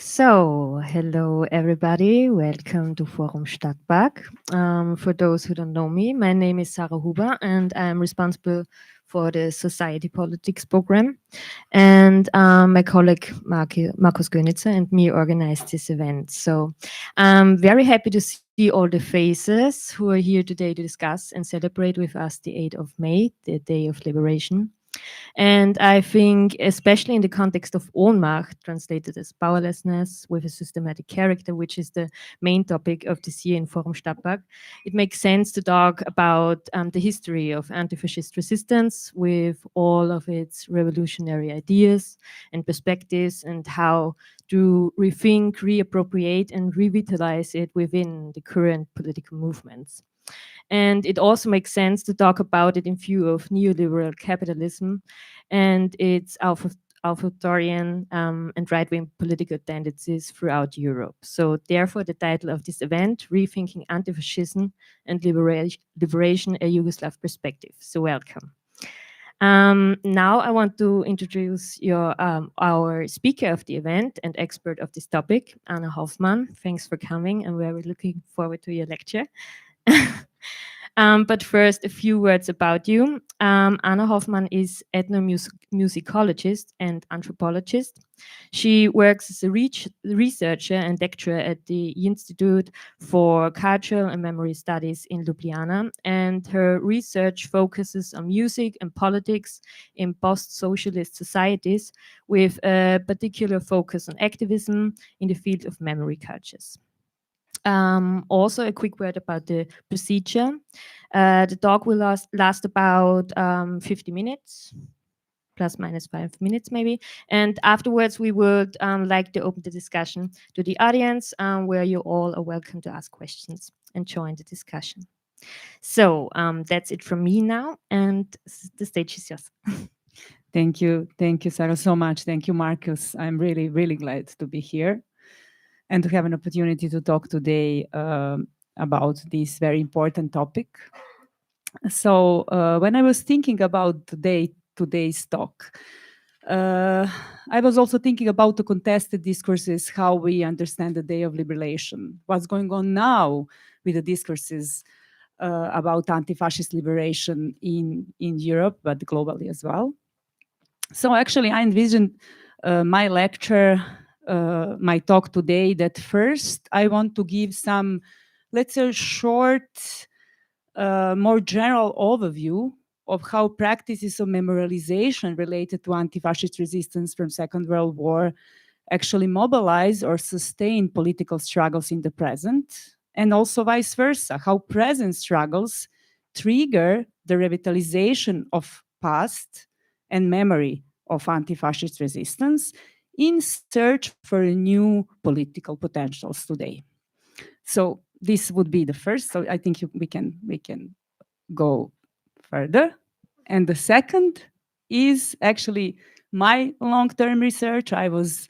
Hello everybody, welcome to Forum Stadtpark. For those who don't know me, my name is Sarah Huber and I'm responsible for the Society Politics program. And my colleague Markus Gönitzer and me organized this event. So I'm very happy to see all the faces who are here today to discuss and celebrate with us the 8th of May, the Day of Liberation. And I think, especially in the context of Ohnmacht, translated as powerlessness with a systematic character, which is the main topic of this year in Forum Stadtpark, it makes sense to talk about the history of anti-fascist resistance with all of its revolutionary ideas and perspectives and how to rethink, reappropriate, and revitalize it within the current political movements. And it also makes sense to talk about it in view of neoliberal capitalism and its authoritarian and right-wing political tendencies throughout Europe. So therefore, the title of this event, Rethinking Antifascism and Liberation, a Yugoslav Perspective. So welcome. Now I want to introduce our speaker of the event and expert of this topic, Ana Hofman. Thanks for coming, and we're looking forward to your lecture. But first, a few words about you. Ana Hofman is ethnomusicologist and anthropologist. She works as a researcher and lecturer at the Institute for Cultural and Memory Studies in Ljubljana, and her research focuses on music and politics in post-socialist societies, with a particular focus on activism in the field of memory cultures. Also, a quick word about the procedure. The talk will last about 50 minutes, plus minus 5 minutes maybe. And afterwards, we would like to open the discussion to the audience, where you all are welcome to ask questions and join the discussion. So that's it from me now, and the stage is yours. Thank you, Sarah, so much. Thank you, Marcus. I'm really, really glad to be here and to have an opportunity to talk today about this very important topic. So when I was thinking about today's talk, I was also thinking about the contested discourses, how we understand the Day of Liberation, what's going on now with the discourses about anti-fascist liberation in Europe, but globally as well. So actually, I envisioned my lecture, my talk today, that first I want to give some, let's say, short, more general overview of how practices of memorialization related to anti-fascist resistance from Second World War actually mobilize or sustain political struggles in the present, and also vice versa, how present struggles trigger the revitalization of past and memory of anti-fascist resistance in search for new political potentials today. So this would be the first. So I think we can go further. And the second is actually my long-term research. I was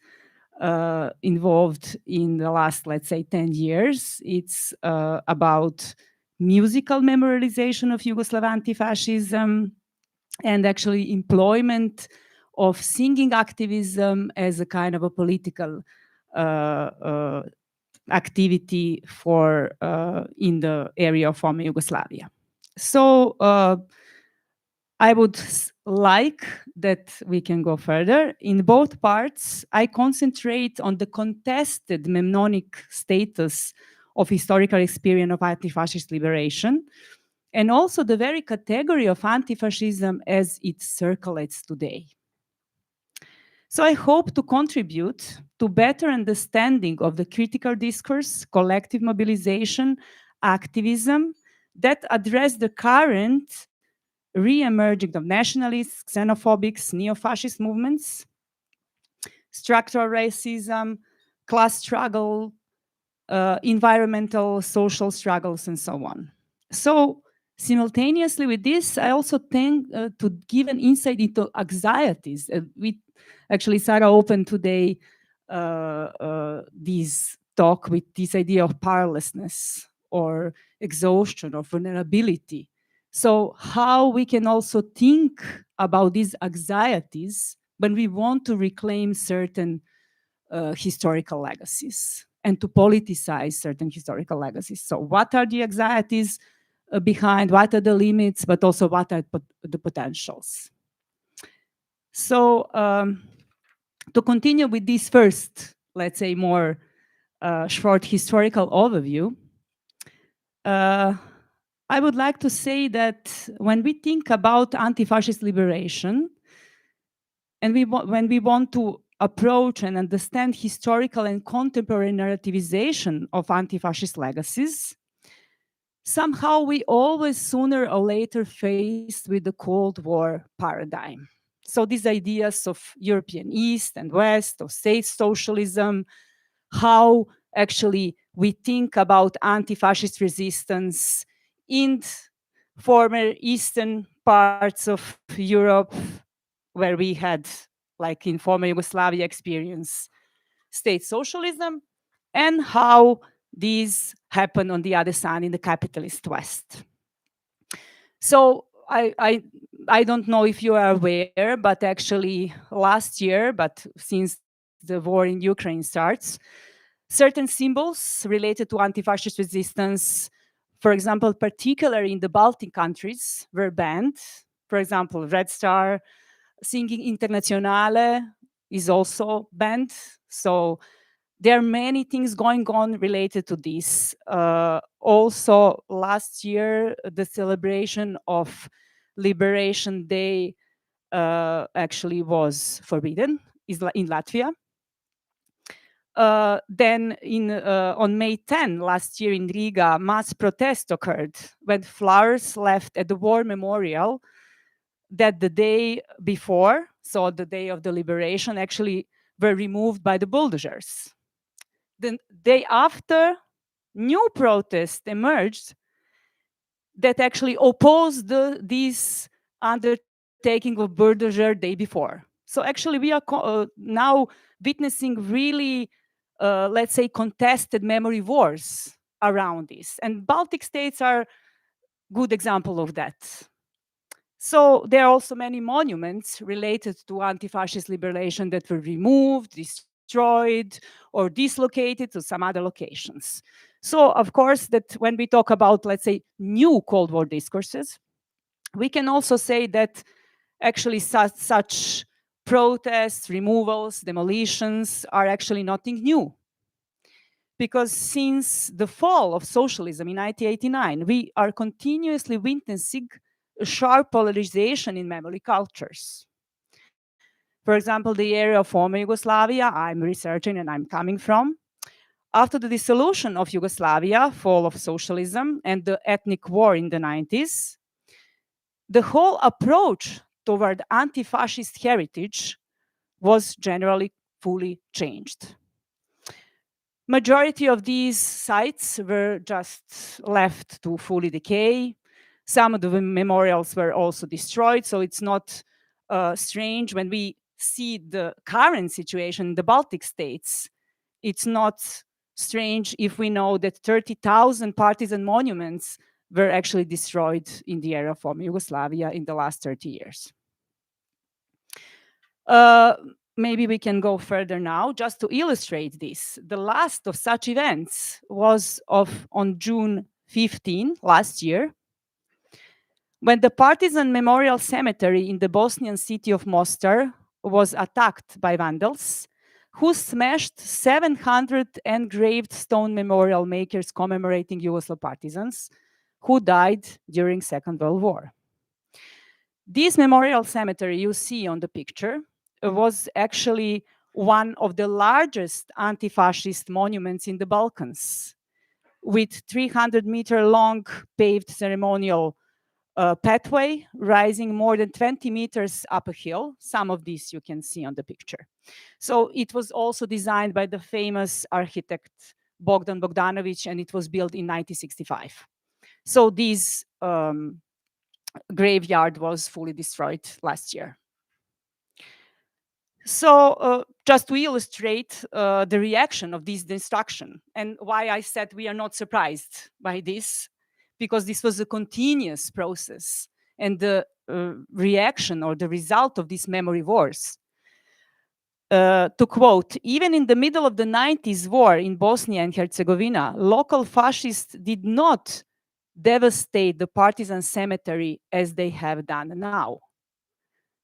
involved in the last, let's say, 10 years. It's about musical memorialization of Yugoslav anti-fascism and actually employment of singing activism as a kind of a political activity for in the area of former Yugoslavia. So I would like that we can go further. In both parts, I concentrate on the contested mnemonic status of historical experience of anti-fascist liberation, and also the very category of anti-fascism as it circulates today. So I hope to contribute to better understanding of the critical discourse, collective mobilization, activism that address the current re-emerging of nationalists, xenophobics, neo-fascist movements, structural racism, class struggle, environmental, social struggles, and so on. So simultaneously with this, I also think to give an insight into anxieties. Actually, Sarah opened today this talk with this idea of powerlessness or exhaustion or vulnerability. So how we can also think about these anxieties when we want to reclaim certain historical legacies and to politicize certain historical legacies. So what are the anxieties behind, what are the limits, but also what are the potentials? So to continue with this first, let's say, more short historical overview, I would like to say that when we think about anti-fascist liberation, and when we want to approach and understand historical and contemporary narrativization of anti-fascist legacies, somehow we always sooner or later faced with the Cold War paradigm. So these ideas of European East and West, of state socialism, how actually we think about anti-fascist resistance in former Eastern parts of Europe, where we had, like in former Yugoslavia, experience state socialism, and how these happen on the other side in the capitalist West. So I don't know if you are aware, but actually last year, but since the war in Ukraine starts, certain symbols related to anti-fascist resistance, for example, particularly in the Baltic countries, were banned. For example, Red Star, singing Internationale is also banned. So there are many things going on related to this. Also, last year, the celebration of Liberation Day actually was forbidden in Latvia. Then on May 10 last year in Riga, mass protest occurred when flowers left at the war memorial that the day before, so the day of the liberation, actually were removed by the bulldozers. The day after, new protests emerged that actually opposed this undertaking of bulldozer day before. So actually we are now witnessing really, let's say, contested memory wars around this. And Baltic states are a good example of that. So there are also many monuments related to anti-fascist liberation that were removed, destroyed, or dislocated to some other locations. So of course that when we talk about, let's say, new Cold War discourses, we can also say that actually such protests, removals, demolitions are actually nothing new. Because since the fall of socialism in 1989, we are continuously witnessing a sharp polarization in memory cultures. For example, the area of former Yugoslavia I'm researching and I'm coming from, after the dissolution of Yugoslavia, fall of socialism, and the ethnic war in the 90s, the whole approach toward anti-fascist heritage was generally fully changed. Majority of these sites were just left to fully decay. Some of the memorials were also destroyed, so it's not strange when we see the current situation in the Baltic states. It's not strange if we know that 30,000 partisan monuments were actually destroyed in the area of former Yugoslavia in the last 30 years. Maybe we can go further now just to illustrate this. The last of such events was on June 15 last year, when the Partisan Memorial Cemetery in the Bosnian city of Mostar was attacked by vandals who smashed 700 engraved stone memorial makers commemorating Yugoslav partisans who died during Second World War. This memorial cemetery you see on the picture was actually one of the largest anti-fascist monuments in the Balkans, with 300-meter long paved ceremonial pathway rising more than 20 meters up a hill. Some of these you can see on the picture. So it was also designed by the famous architect Bogdan Bogdanovic, and it was built in 1965. So this graveyard was fully destroyed last year. So just to illustrate the reaction of this destruction and why I said we are not surprised by this, because this was a continuous process, and the reaction or the result of these memory wars to quote, even in the middle of the 90s war in Bosnia and Herzegovina, local fascists did not devastate the partisan cemetery as they have done now,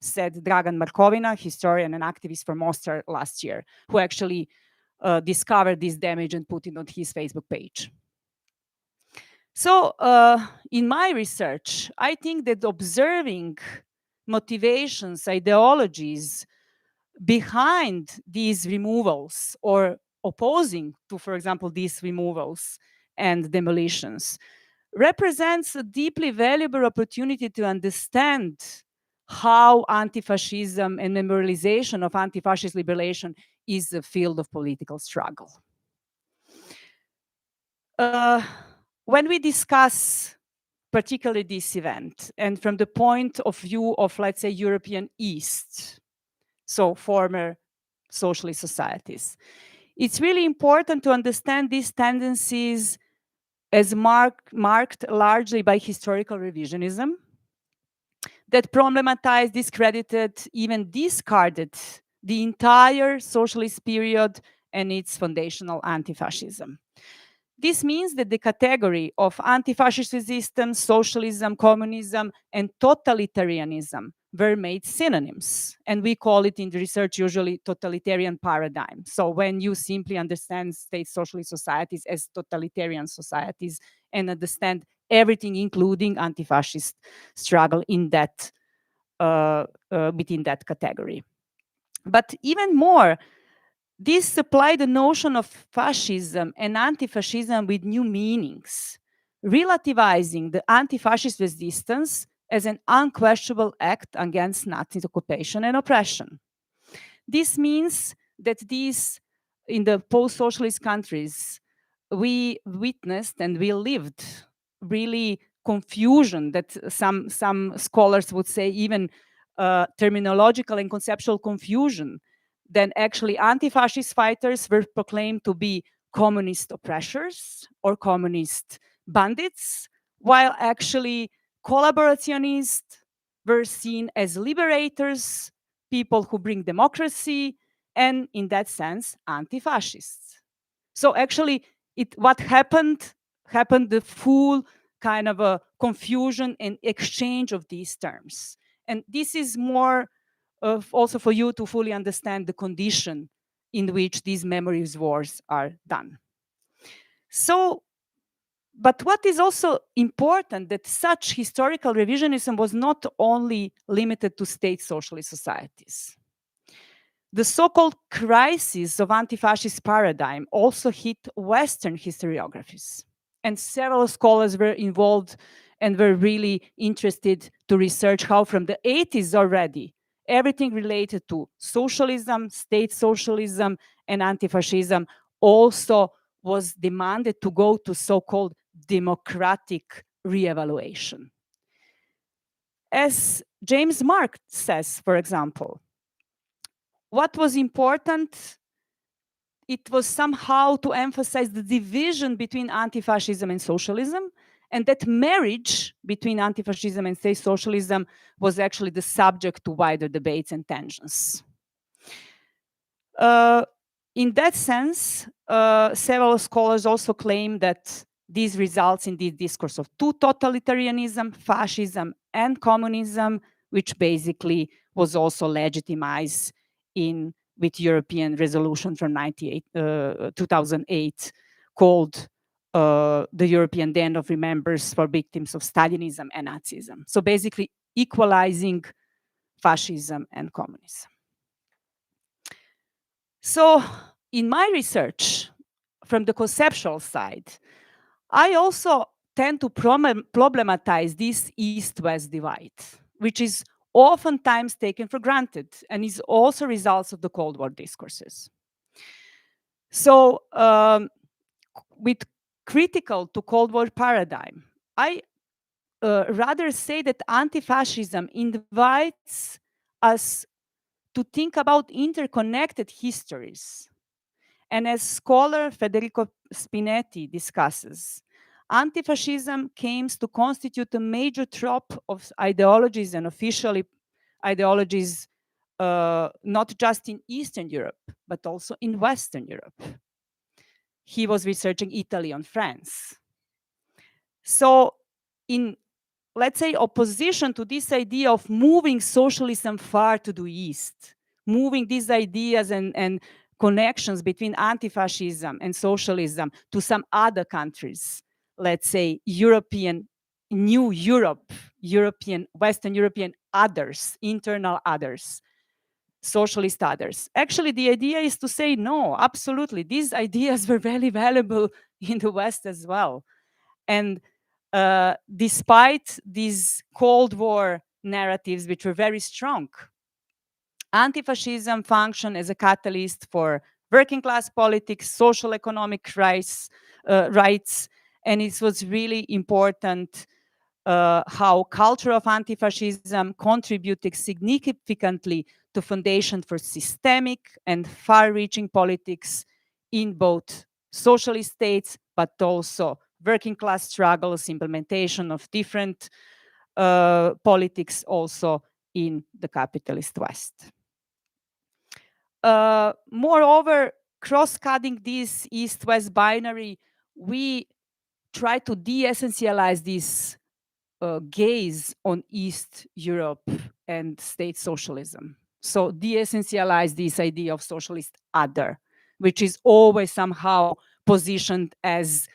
said Dragan Markovina, historian and activist from Mostar last year, who actually discovered this damage and put it on his Facebook page. So in my research, I think that observing motivations, ideologies behind these removals or opposing to, for example, these removals and demolitions represents a deeply valuable opportunity to understand how anti-fascism and memorialization of anti-fascist liberation is a field of political struggle. When we discuss particularly this event, and from the point of view of, let's say, European East, so former socialist societies, it's really important to understand these tendencies as marked largely by historical revisionism that problematized, discredited, even discarded the entire socialist period and its foundational anti-fascism. This means that the category of anti-fascist resistance, socialism, communism, and totalitarianism were made synonyms. And we call it in the research usually totalitarian paradigm. So when you simply understand state socialist societies as totalitarian societies and understand everything, including anti-fascist struggle in that, within that category. But even more, this supplied the notion of fascism and anti-fascism with new meanings, relativizing the anti-fascist resistance as an unquestionable act against Nazi occupation and oppression. This means that in the post-socialist countries, we witnessed and we lived really confusion that some scholars would say even terminological and conceptual confusion. Then actually anti-fascist fighters were proclaimed to be communist oppressors or communist bandits, while actually collaborationists were seen as liberators, people who bring democracy, and in that sense, anti-fascists. So actually, what happened the full kind of a confusion and exchange of these terms. And this is more also for you to fully understand the condition in which these memories wars are done. So, but what is also important that such historical revisionism was not only limited to state socialist societies. The so-called crisis of anti-fascist paradigm also hit Western historiographies. And several scholars were involved and were really interested to research how from the 80s already, everything related to socialism, state socialism, and anti-fascism also was demanded to go to so-called democratic re-evaluation. As James Mark says, for example, what was important, it was somehow to emphasize the division between anti-fascism and socialism, and that marriage between anti-fascism and state socialism was actually the subject to wider debates and tensions. In that sense, several scholars also claim that this results in the discourse of two totalitarianism, fascism and communism, which basically was also legitimized with European resolution from 2008 called the European Day of Remembrance for Victims of Stalinism and Nazism. So basically equalizing fascism and communism. So in my research, from the conceptual side, I also tend to problematize this East-West divide, which is oftentimes taken for granted and is also results of the Cold War discourses. So with critical to Cold War paradigm, I rather say that anti-fascism invites us to think about interconnected histories. And as scholar Federico Spinetti discusses, anti-fascism came to constitute a major trope of ideologies and officially ideologies not just in Eastern Europe, but also in Western Europe. He was researching Italy and France. So in, let's say, opposition to this idea of moving socialism far to the east, moving these ideas and connections between anti-fascism and socialism to some other countries, let's say European, New Europe, European, Western European others, internal others, socialist others. Actually, the idea is to say, no, absolutely, these ideas were very valuable in the West as well. And despite these Cold War narratives, which were very strong, anti-fascism functioned as a catalyst for working class politics, social economic rights, and it was really important how culture of anti-fascism contributed significantly to foundation for systemic and far-reaching politics in both socialist states, but also working class struggles, implementation of different politics also in the capitalist West. Moreover, cross-cutting this East-West binary, we try to de-essentialize this gaze on East Europe and state socialism. So de-essentialize this idea of socialist other, which is always somehow positioned as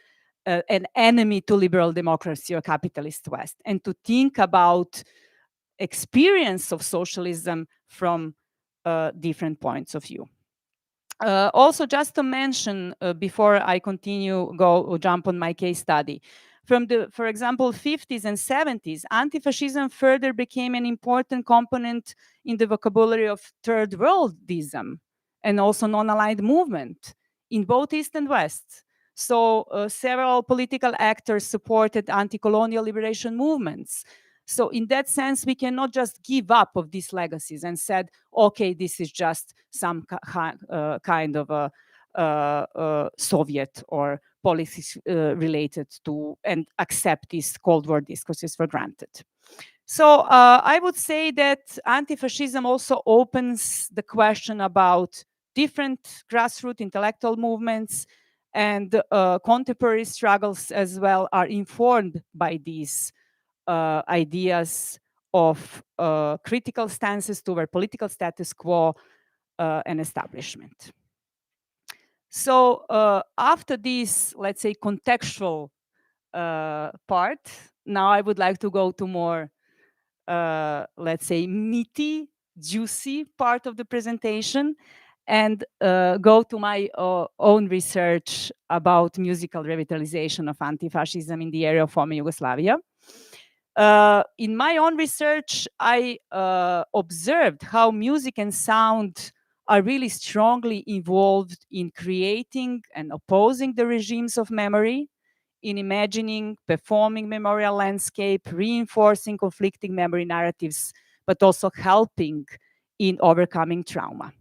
an enemy to liberal democracy or capitalist West, and to think about experience of socialism from different points of view. Also, just to mention, before I continue, jump on my case study, from the, for example, 50s and 70s, anti-fascism further became an important component in the vocabulary of third worldism and also non-aligned movement in both East and West. So several political actors supported anti-colonial liberation movements. So in that sense, we cannot just give up of these legacies and said, okay, this is just some kind of a Soviet or policies related to, and accept these Cold War discourses for granted. So I would say that anti-fascism also opens the question about different grassroots intellectual movements, and contemporary struggles as well are informed by these ideas of critical stances toward political status quo and establishment. So after this, let's say, contextual part, now I would like to go to more, let's say, meaty, juicy part of the presentation, and go to my own research about musical revitalization of anti-fascism in the area of former Yugoslavia. In my own research, I observed how music and sound are really strongly involved in creating and opposing the regimes of memory, in imagining, performing memorial landscape, reinforcing conflicting memory narratives, but also helping in overcoming trauma.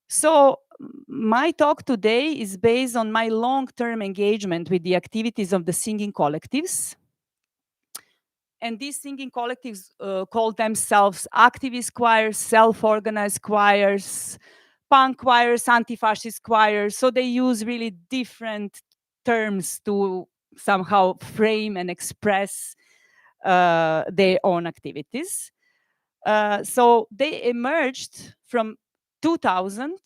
So my talk today is based on my long-term engagement with the activities of the singing collectives. And these singing collectives call themselves activist choirs, self-organized choirs, punk choirs, anti-fascist choirs. So they use really different terms to somehow frame and express their own activities. So they emerged from 2000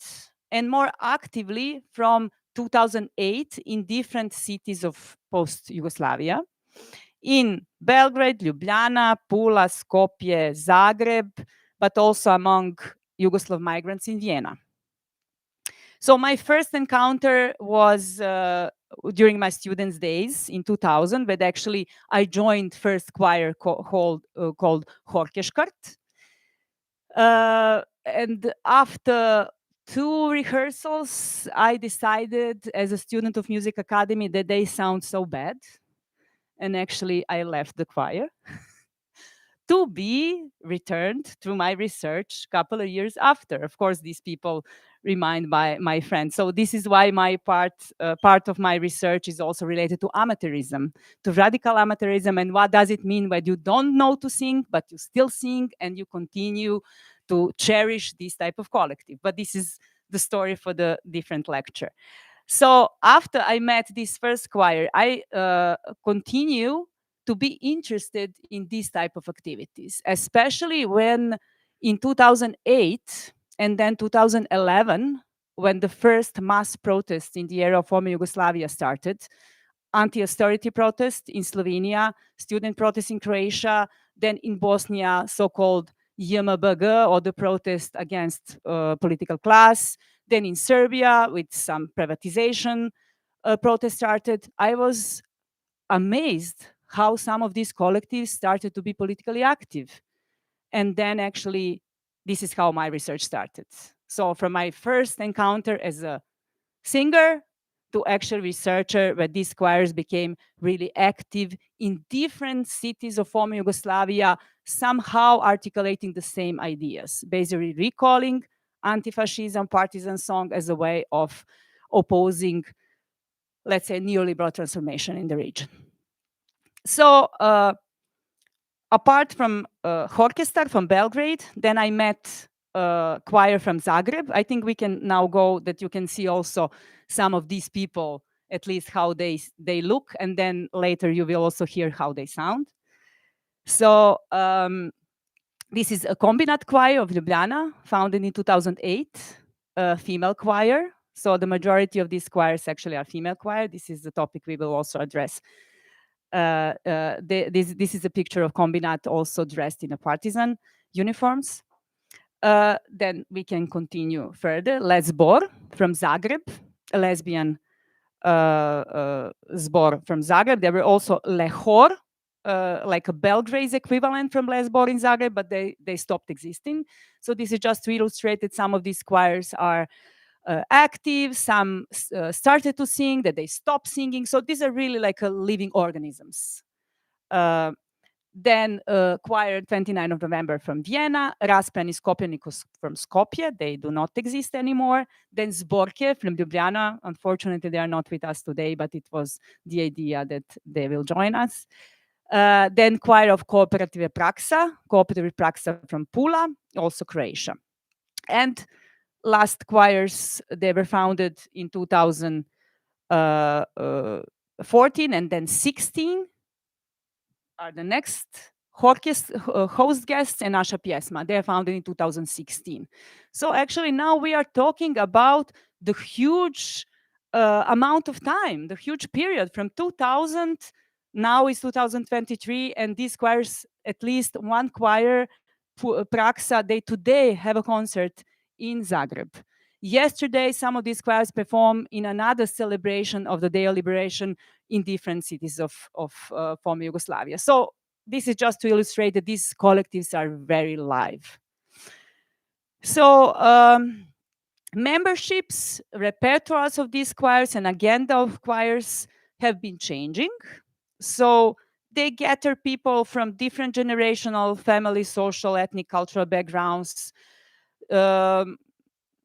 and more actively from 2008 in different cities of post-Yugoslavia. In Belgrade, Ljubljana, Pula, Skopje, Zagreb, but also among Yugoslav migrants in Vienna. So my first encounter was during my students' days in 2000, but actually I joined first choir called Horkeškart. And after 2 rehearsals, I decided as a student of Music Academy that they sound so bad. And actually I left the choir to be returned through my research a couple of years after. Of course, these people remained my friends. So this is why my part of my research is also related to amateurism, to radical amateurism, and what does it mean when you don't know to sing, but you still sing and you continue to cherish this type of collective. But this is the story for the different lecture. So after I met this first choir, I continue to be interested in these type of activities, especially when in 2008 and then 2011, when the first mass protests in the area of former Yugoslavia started, anti-austerity protest in Slovenia, student protests in Croatia, then in Bosnia, so-called JMBG, or the protest against political class, then in Serbia with some privatization protest started. I was amazed how some of these collectives started to be politically active. And then actually, this is how my research started. So from my first encounter as a singer to actual researcher, where these choirs became really active in different cities of former Yugoslavia, somehow articulating the same ideas, basically recalling anti-fascism, partisan song as a way of opposing, let's say, neoliberal transformation in the region. So apart from Orchestra from Belgrade, then I met a choir from Zagreb. I think we can now go that you can see also some of these people, at least how they look, and then later you will also hear how they sound. So this is a Kombinat choir of Ljubljana, founded in 2008, a female choir. So the majority of these choirs actually are female choir. This is the topic we will also address. This is a picture of Kombinat also dressed in a partisan uniforms. Then we can continue further. Lesbor from Zagreb, a lesbian zbor from Zagreb. There were also Lehor, like a Belgrade's equivalent from Lesbor in Zagreb, but they stopped existing. So this is just to illustrate that some of these choirs are active, some started to sing, that they stopped singing. So these are really like living organisms. Then choir 29th of November from Vienna, Raspen is Kopernikus from Skopje, they do not exist anymore. Then Zborke from Ljubljana, unfortunately they are not with us today, but it was the idea that they will join us. Then choir of Cooperative Praksa from Pula, also Croatia. And last choirs, they were founded in 2014 and then 16 are the next host guests and Naša Pjesma. They are founded in 2016. So actually now we are talking about the huge amount of time, the huge period from 2000, now is 2023, and these choirs, at least one choir, Praksa, they today have a concert in Zagreb. Yesterday, some of these choirs performed in another celebration of the Day of Liberation in different cities of former Yugoslavia. So this is just to illustrate that these collectives are very live. So memberships, repertoires of these choirs and agenda of choirs have been changing. So they gather people from different generational, family, social, ethnic, cultural backgrounds.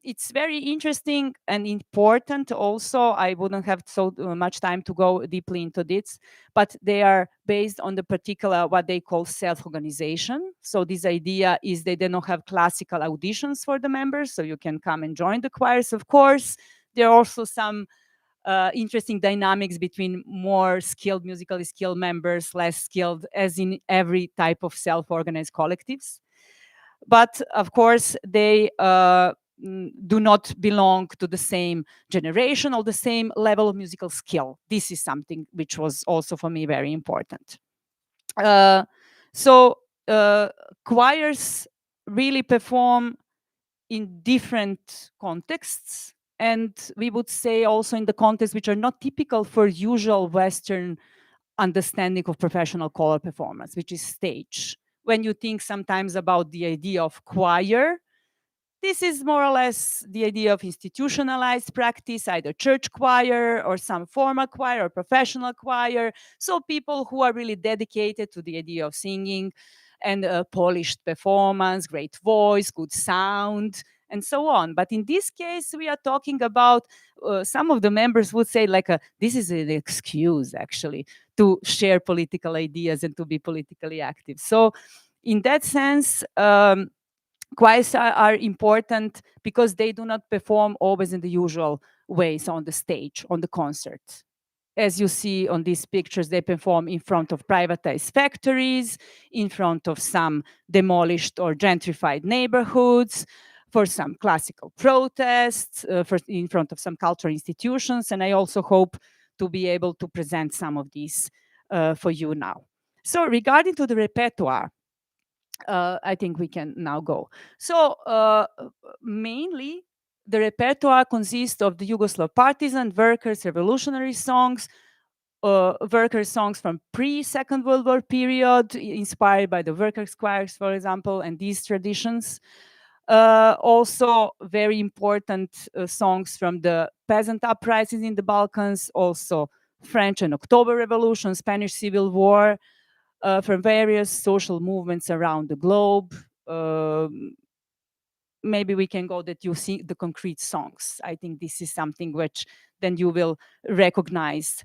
It's very interesting and important also. I wouldn't have so much time to go deeply into this, but they are based on the particular, what they call self-organization. So this idea is they don't have classical auditions for the members, so you can come and join the choirs, of course. There are also some interesting dynamics between more skilled, musically skilled members, less skilled, as in every type of self-organized collectives. But of course, they do not belong to the same generation or the same level of musical skill. This is something which was also for me very important. So choirs really perform in different contexts, and we would say also in the contexts which are not typical for usual Western understanding of professional choral performance, which is stage. When you think sometimes about the idea of choir, this is more or less the idea of institutionalized practice, either church choir or some formal choir or professional choir. So people who are really dedicated to the idea of singing and polished performance, great voice, good sound, and so on. But in this case, we are talking about, some of the members would say like, this is an excuse actually to share political ideas and to be politically active. So in that sense, choirs are important because they do not perform always in the usual ways on the stage, on the concert. As you see on these pictures, they perform in front of privatized factories, in front of some demolished or gentrified neighborhoods, for some classical protests, in front of some cultural institutions. And I also hope to be able to present some of these for you now. So regarding to the repertoire, I think we can now go. So mainly the repertoire consists of the Yugoslav partisan, workers, revolutionary songs, workers' songs from pre-Second World War period, inspired by the workers' choirs, for example, and these traditions. Also very important songs from the peasant uprisings in the Balkans, also French and October Revolution, Spanish Civil War, from various social movements around the globe. Maybe we can go that you see the concrete songs. I think this is something which then you will recognize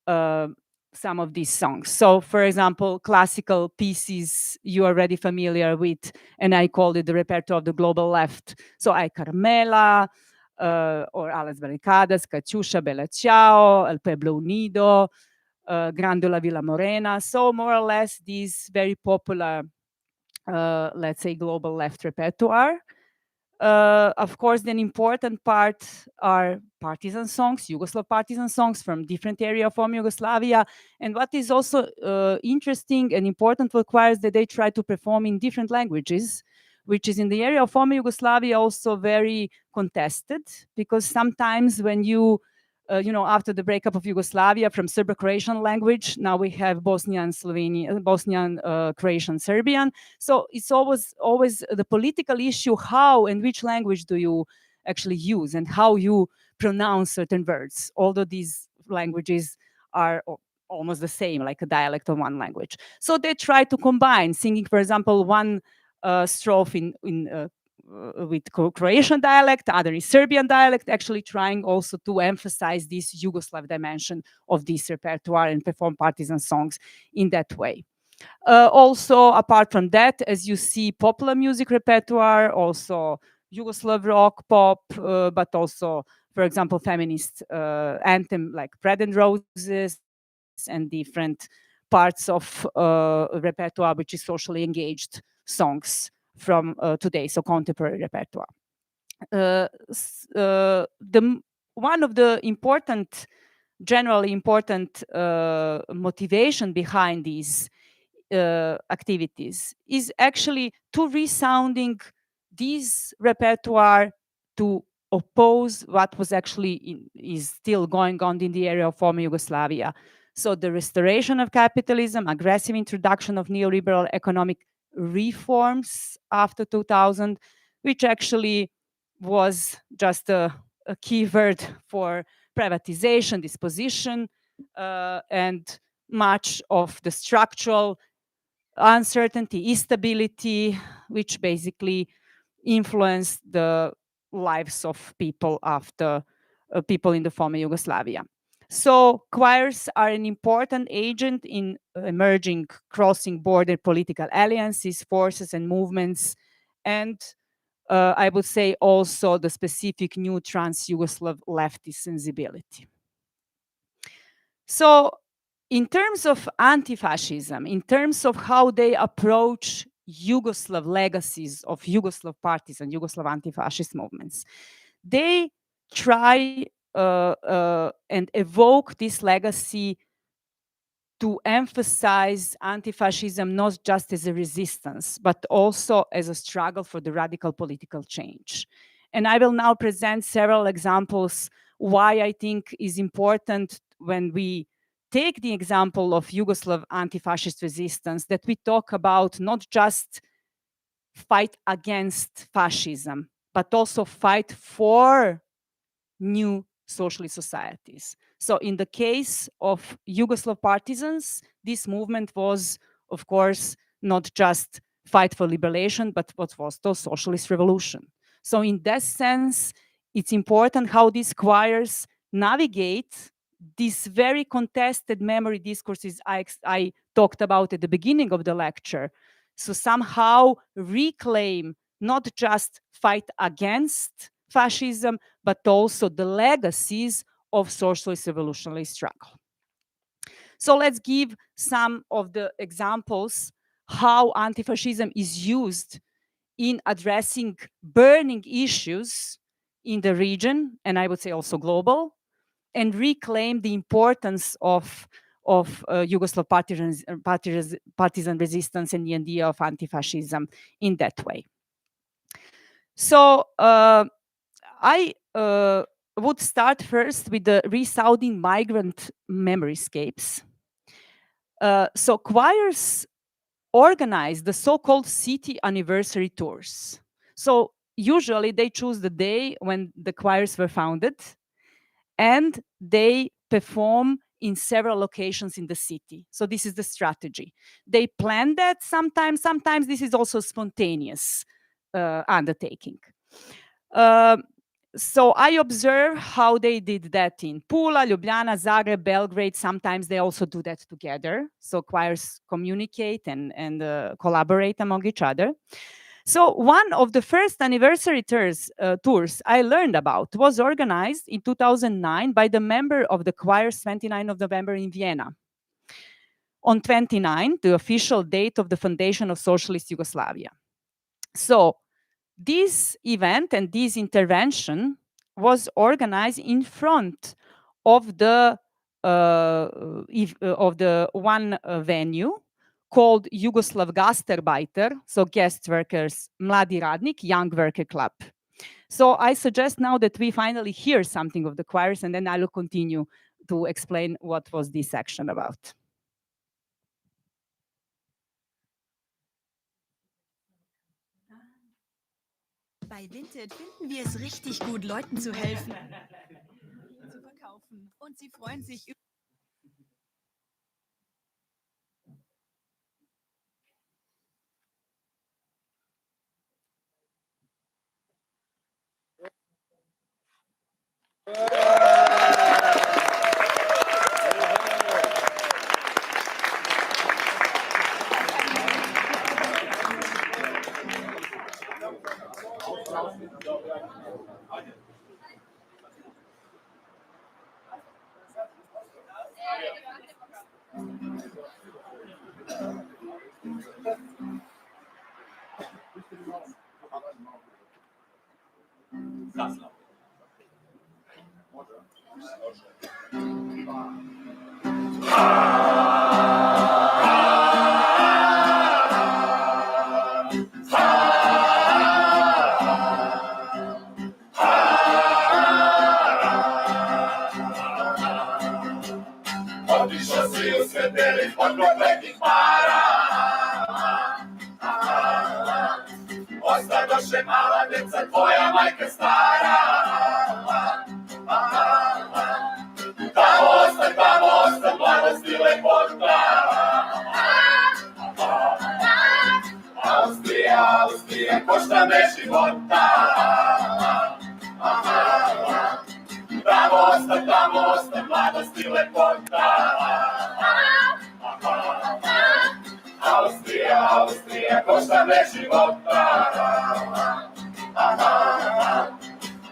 some of these songs. So for example, classical pieces you are already familiar with, and I call it the repertoire of the global left. So I Carmela, or A las Barricadas, Katyusha, Bella Ciao, El Pueblo Unido, Grandiola Villa Morena. So more or less these very popular, let's say, global left repertoire. Of course, an important part are partisan songs, Yugoslav partisan songs from different areas of former Yugoslavia. And what is also interesting and important for choirs that they try to perform in different languages, which is in the area of former Yugoslavia also very contested, because sometimes when you after the breakup of Yugoslavia from Serbo-Croatian language, now we have Bosnian, Slovenian, Bosnian, Croatian, Serbian. So it's always the political issue, how and which language do you actually use and how you pronounce certain words, although these languages are almost the same, like a dialect of one language. So they try to combine singing, for example, one strophe with Croatian dialect, other is Serbian dialect, actually trying also to emphasize this Yugoslav dimension of this repertoire and perform partisan songs in that way. Also, apart from that, as you see, popular music repertoire, also Yugoslav rock, pop, but also, for example, feminist anthem like Bread and Roses and different parts of repertoire, which is socially engaged songs from today, so contemporary repertoire. One of the generally important motivation behind these activities is actually to resounding this repertoire to oppose what was actually is still going on in the area of former Yugoslavia. So the restoration of capitalism, aggressive introduction of neoliberal economic reforms after 2000, which actually was just a key word for privatization, disposition, and much of the structural uncertainty, instability, which basically influenced the lives of people after people in the former Yugoslavia. So choirs are an important agent in emerging crossing border political alliances, forces and movements, and I would say also the specific new trans-Yugoslav leftist sensibility. So in terms of anti-fascism, in terms of how they approach Yugoslav legacies of Yugoslav parties and Yugoslav anti-fascist movements, they try and evoke this legacy to emphasize anti-fascism not just as a resistance, but also as a struggle for the radical political change. And I will now present several examples why I think is important when we take the example of Yugoslav anti-fascist resistance, that we talk about not just fight against fascism, but also fight for new socialist societies. So in the case of Yugoslav partisans, this movement was, of course, not just fight for liberation, but what was the socialist revolution. So in that sense, it's important how these choirs navigate these very contested memory discourses I talked about at the beginning of the lecture. So somehow reclaim not just fight against fascism, but also the legacies of socialist revolutionary struggle. So let's give some of the examples how anti-fascism is used in addressing burning issues in the region, and I would say also global, and reclaim the importance of Yugoslav partisan resistance and the idea of anti-fascism in that way. So I would start first with the resounding migrant memoryscapes. So choirs organize the so-called city anniversary tours. So usually they choose the day when the choirs were founded, and they perform in several locations in the city. So this is the strategy. They plan that sometimes this is also spontaneous undertaking. So I observe how they did that in Pula, Ljubljana, Zagreb, Belgrade. Sometimes they also do that together. So choirs communicate and collaborate among each other. So one of the first anniversary tours I learned about was organized in 2009 by the member of the choirs 29th of November in Vienna. On 29, the official date of the foundation of Socialist Yugoslavia. So this event and this intervention was organized in front of the one venue called Yugoslav Gastarbeiter, so guest workers, Mladi Radnik, Young Worker Club. So I suggest now that we finally hear something of the choirs, and then I will continue to explain what was this action about. Bei Vinted finden wir es richtig gut, Leuten zu helfen, zu verkaufen. Und sie freuen sich über Ostadoše mala deca, tvoja majka stara. Tamo ostan, mladost i lepota. Austrija, košta me života. Tamo ostan, mladost i lepota. Austrija, košta me života.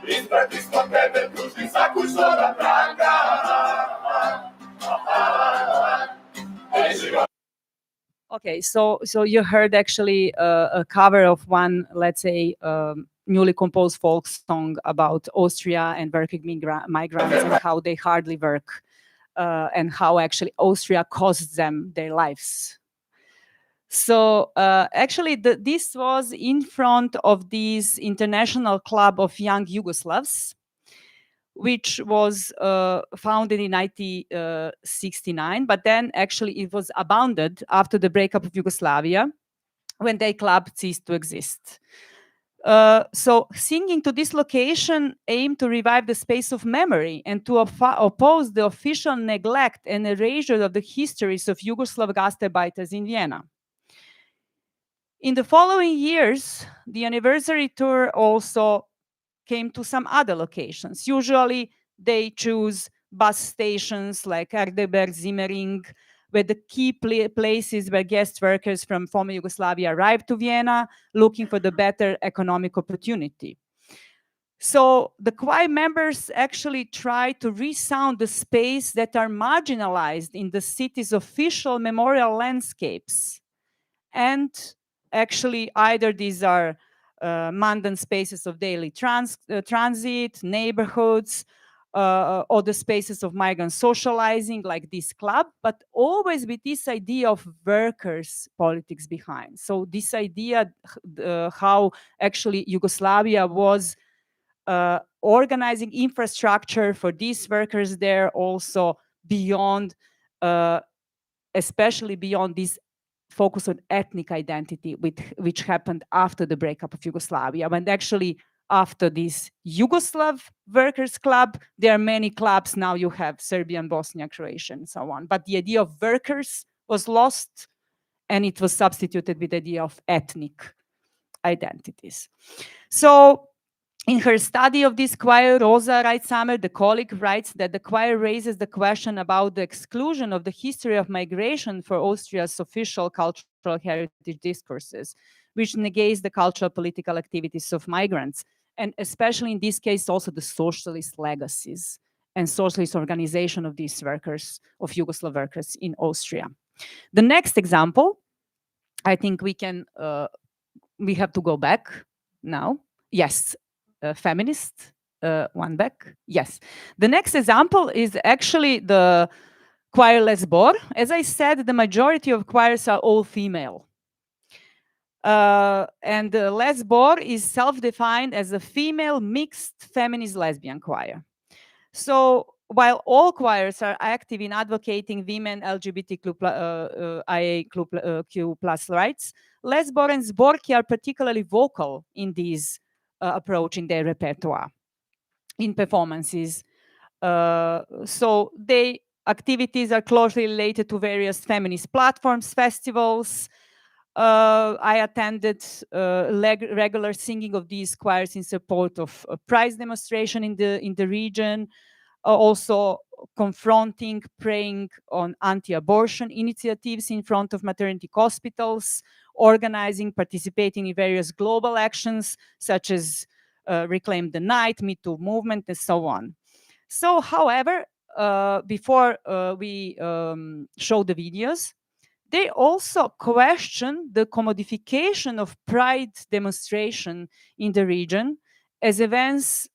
Isprati smo tebe, tužni za kućnoga praga. Okay, so you heard actually a cover of one, let's say, newly composed folk song about Austria and working migrants and how they hardly work and how actually Austria costs them their lives. So actually this was in front of this international club of young Yugoslavs, which was founded in 1969, but then actually it was abandoned after the breakup of Yugoslavia when their club ceased to exist. So singing to this location aimed to revive the space of memory and to oppose the official neglect and erasure of the histories of Yugoslav gastarbeiters in Vienna. In the following years, the anniversary tour also came to some other locations. Usually they choose bus stations like Erdeberg, Zimmering, were the key places where guest workers from former Yugoslavia arrived to Vienna, looking for the better economic opportunity. So the choir members actually try to resound the space that are marginalized in the city's official memorial landscapes. And actually, either these are mundane spaces of daily transit, neighborhoods, or the spaces of migrant socializing, like this club, but always with this idea of workers' politics behind. So this idea how actually Yugoslavia was organizing infrastructure for these workers there, also beyond, especially beyond this focus on ethnic identity, which happened after the breakup of Yugoslavia. And actually, after this Yugoslav Workers Club, there are many clubs. Now you have Serbian, Bosnia, Croatia, and so on. But the idea of workers was lost, and it was substituted with the idea of ethnic identities. So in her study of this choir, Rosa Reitsamer, the colleague, writes that the choir raises the question about the exclusion of the history of migration for Austria's official cultural heritage discourses, which negates the cultural political activities of migrants, and especially in this case also the socialist legacies and socialist organization of these workers, of Yugoslav workers in Austria. The next example, I think we have to go back now. Yes. Feminist, one back. Yes. The next example is actually the choir Les Bor. As I said, the majority of choirs are all female. And Les Bor is self-defined as a female mixed feminist lesbian choir. So while all choirs are active in advocating women LGBTQ plus rights, Les Bor and Zborki are particularly vocal in these approach in their repertoire, in performances. So their activities are closely related to various feminist platforms, festivals. I attended regular singing of these choirs in support of a prize demonstration in the region, also confronting, preying on anti-abortion initiatives in front of maternity hospitals, organizing, participating in various global actions such as Reclaim the Night, Me Too movement, and so on. So, however, before we show the videos, they also question the commodification of pride demonstration in the region as events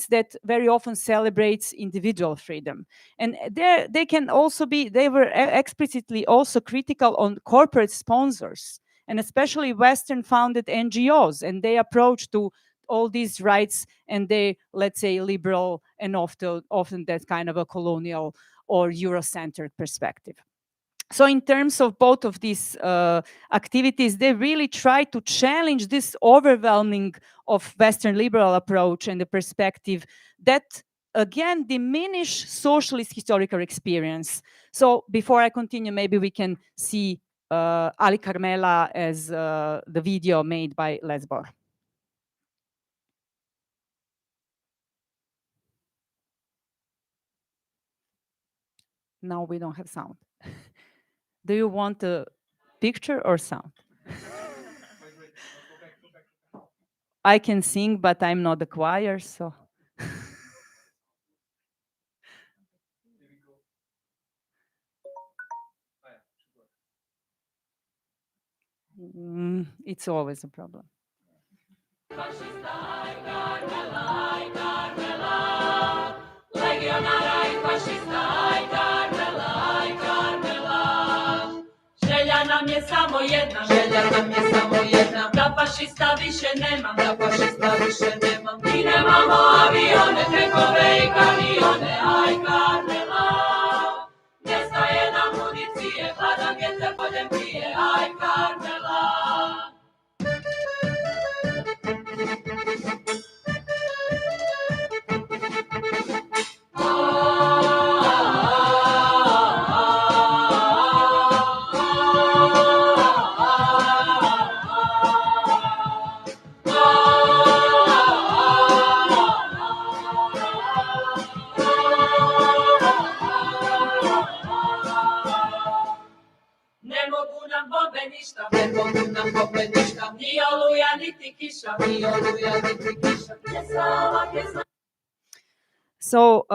that very often celebrates individual freedom. And they were explicitly also critical on corporate sponsors, and especially Western-founded NGOs, and their approach to all these rights and their, let's say, liberal and often that kind of a colonial or Eurocentered perspective. So in terms of both of these activities, they really try to challenge this overwhelming of Western liberal approach and the perspective that, again, diminish socialist historical experience. So before I continue, maybe we can see Ali Carmela as the video made by Les Bor. Now we don't have sound. Do you want a picture or sound? I can sing, but I'm not the choir, so. It's always a problem. Želja nam je samo jedna, da fašista više nemam, mi nemamo avione, tenkove i kamione, aj Karmela, nestaje nam municije, hladan vjetar poljem pije, aj Karmela. So,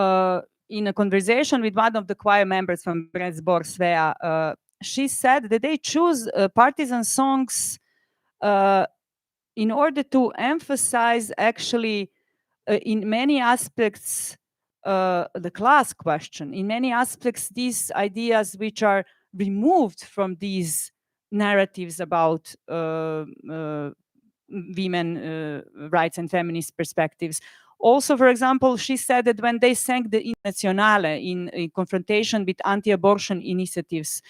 in a conversation with one of the choir members from Brezbor, Svea, she said that they choose partisan songs in order to emphasize actually in many aspects the class question. In many aspects, these ideas which are removed from these narratives about women rights and feminist perspectives. Also, for example, she said that when they sang the Internationale in confrontation with anti-abortion initiatives,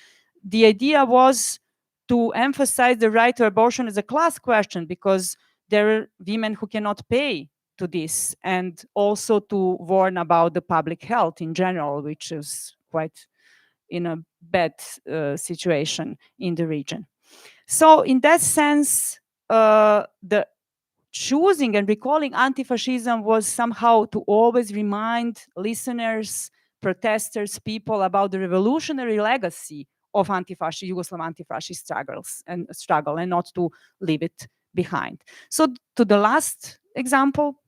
the idea was to emphasize the right to abortion as a class question, because there are women who cannot pay to this, and also to warn about the public health in general, which is quite in a bad situation in the region. So in that sense, the choosing and recalling anti-fascism was somehow to always remind listeners, protesters, people about the revolutionary legacy of Yugoslav anti-fascist struggle, and not to leave it behind. So to the last example,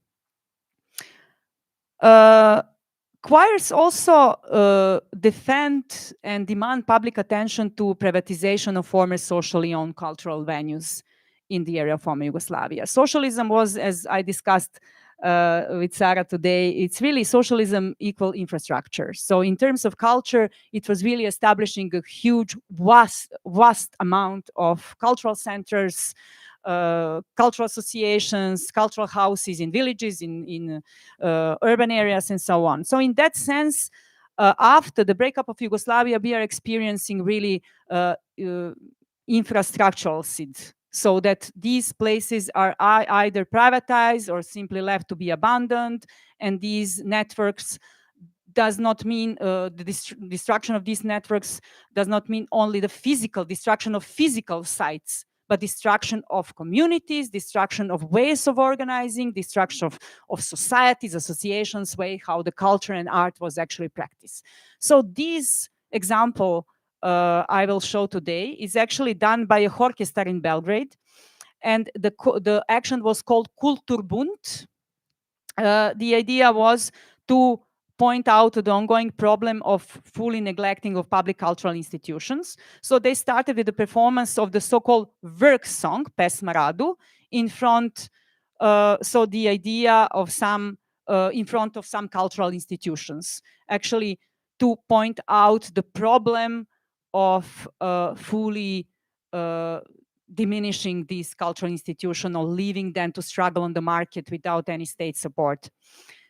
choirs also defend and demand public attention to privatization of former socially owned cultural venues in the area of former Yugoslavia. Socialism was, as I discussed with Sarah today, it's really socialism equal infrastructure. So in terms of culture, it was really establishing a huge, vast amount of cultural centers, cultural associations, cultural houses in villages, in urban areas, and so on. So in that sense, after the breakup of Yugoslavia, we are experiencing really infrastructural seeds, so that these places are either privatized or simply left to be abandoned. And these networks does not mean the destruction of these networks does not mean only the physical destruction of physical sites, but destruction of communities, destruction of ways of organizing, destruction of societies, associations, way how the culture and art was actually practiced. So this example I will show today is actually done by a orchestra in Belgrade, and the action was called Kulturbund. The idea was to point out the ongoing problem of fully neglecting of public cultural institutions. So they started with the performance of the so-called work song, Pesma Radu, in front, so the idea of some, in front of some cultural institutions, actually to point out the problem of fully diminishing these cultural institutions or leaving them to struggle on the market without any state support.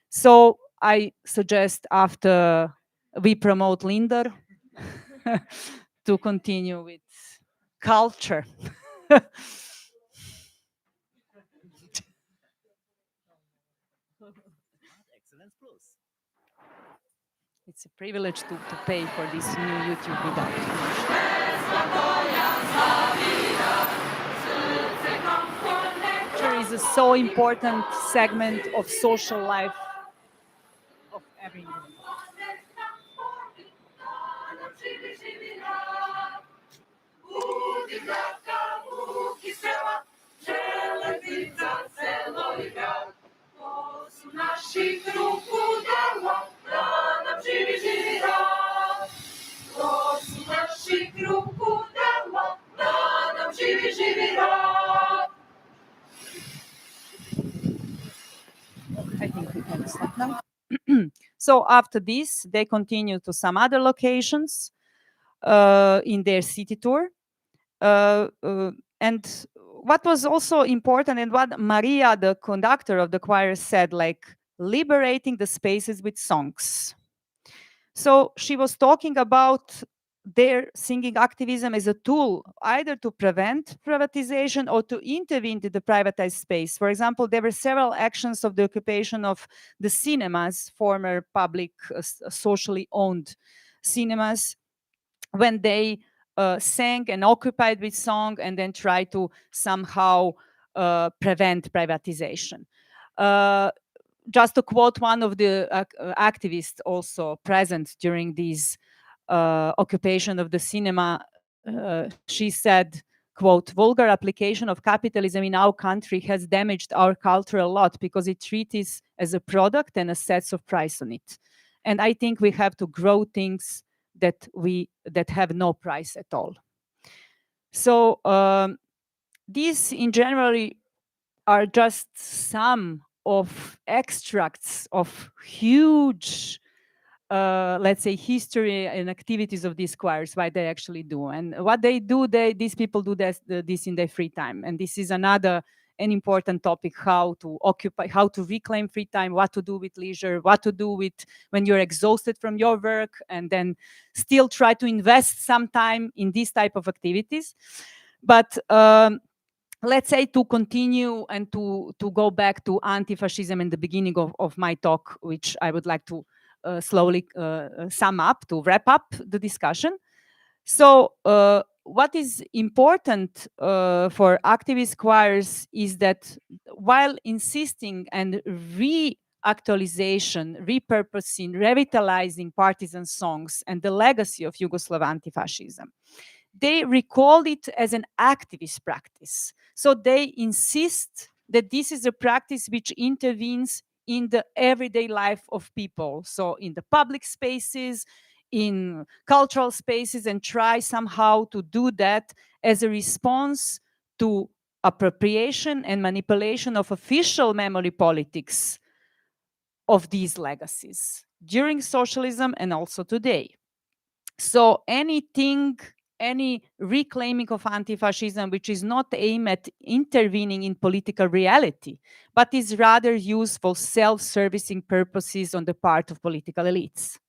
So I suggest, after we promote Linder, to continue with culture. It's a privilege to pay for this new YouTube without. Culture is a so important segment of social life of every individual. I think we can stop now. So after this, they continue to some other locations in their city tour. And what was also important, and what Maria, the conductor of the choir, said, like, liberating the spaces with songs. So she was talking about their singing activism as a tool either to prevent privatization or to intervene in the privatized space. For example, there were several actions of the occupation of the cinemas, former public, socially owned cinemas, when they sang and occupied with song and then tried to somehow prevent privatization. Just to quote one of the activists also present during this occupation of the cinema, she said, quote, vulgar application of capitalism in our country has damaged our culture a lot because it treats it as a product and a sets of price on it. And I think we have to grow things that have no price at all. So these in general are just some of extracts of huge let's say history and activities of these choirs, what they actually do. And what they do, these people do this in their free time. And this is an important topic, how to reclaim free time, what to do with leisure, what to do with when you're exhausted from your work, and then still try to invest some time in these type of activities. But let's say to continue and to go back to anti-fascism in the beginning of my talk, which I would like to slowly sum up, to wrap up the discussion. So what is important for activist choirs is that while insisting and re-actualization, repurposing, revitalizing partisan songs and the legacy of Yugoslav anti-fascism, they recall it as an activist practice. So they insist that this is a practice which intervenes in the everyday life of people. So in the public spaces, in cultural spaces, and try somehow to do that as a response to appropriation and manipulation of official memory politics of these legacies during socialism and also today. So any reclaiming of anti-fascism which is not aimed at intervening in political reality, but is rather used for self-servicing purposes on the part of political elites.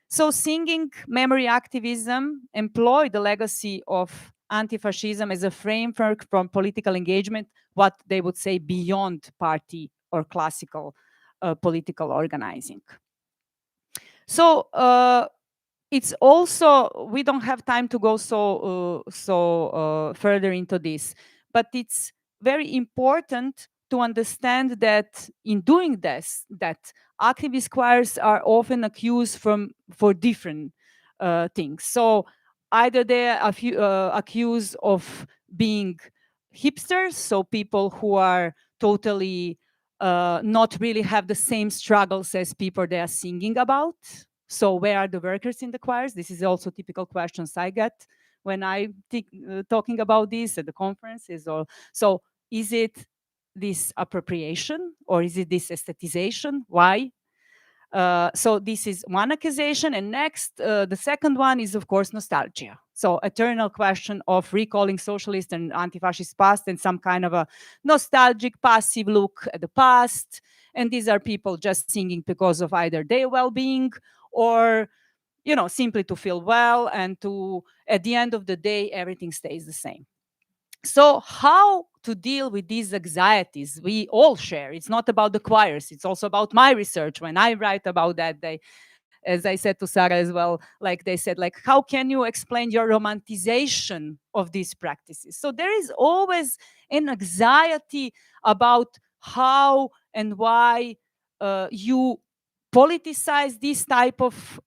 So singing memory activism employ the legacy of anti-fascism as a framework from political engagement, what they would say beyond party or classical political organizing. So it's also, we don't have time to go further into this, but it's very important to understand that in doing this, that activist choirs are often accused for different things. So either they are accused of being hipsters, so people who are totally not really have the same struggles as people they are singing about. So where are the workers in the choirs? This is also typical questions I get when I talking about this at the conferences. So is it this appropriation or is it this aestheticization? Why? So this is one accusation. And next, the second one is, of course, nostalgia. So eternal question of recalling socialist and anti-fascist past and some kind of a nostalgic, passive look at the past. And these are people just singing because of either their well-being or, you know, simply to feel well and to, at the end of the day, everything stays the same. So how to deal with these anxieties we all share? It's not about the choirs, it's also about my research. When I write about that, as I said to Sarah as well, like they said, like, how can you explain your romanticization of these practices? So there is always an anxiety about how and why you politicize these type of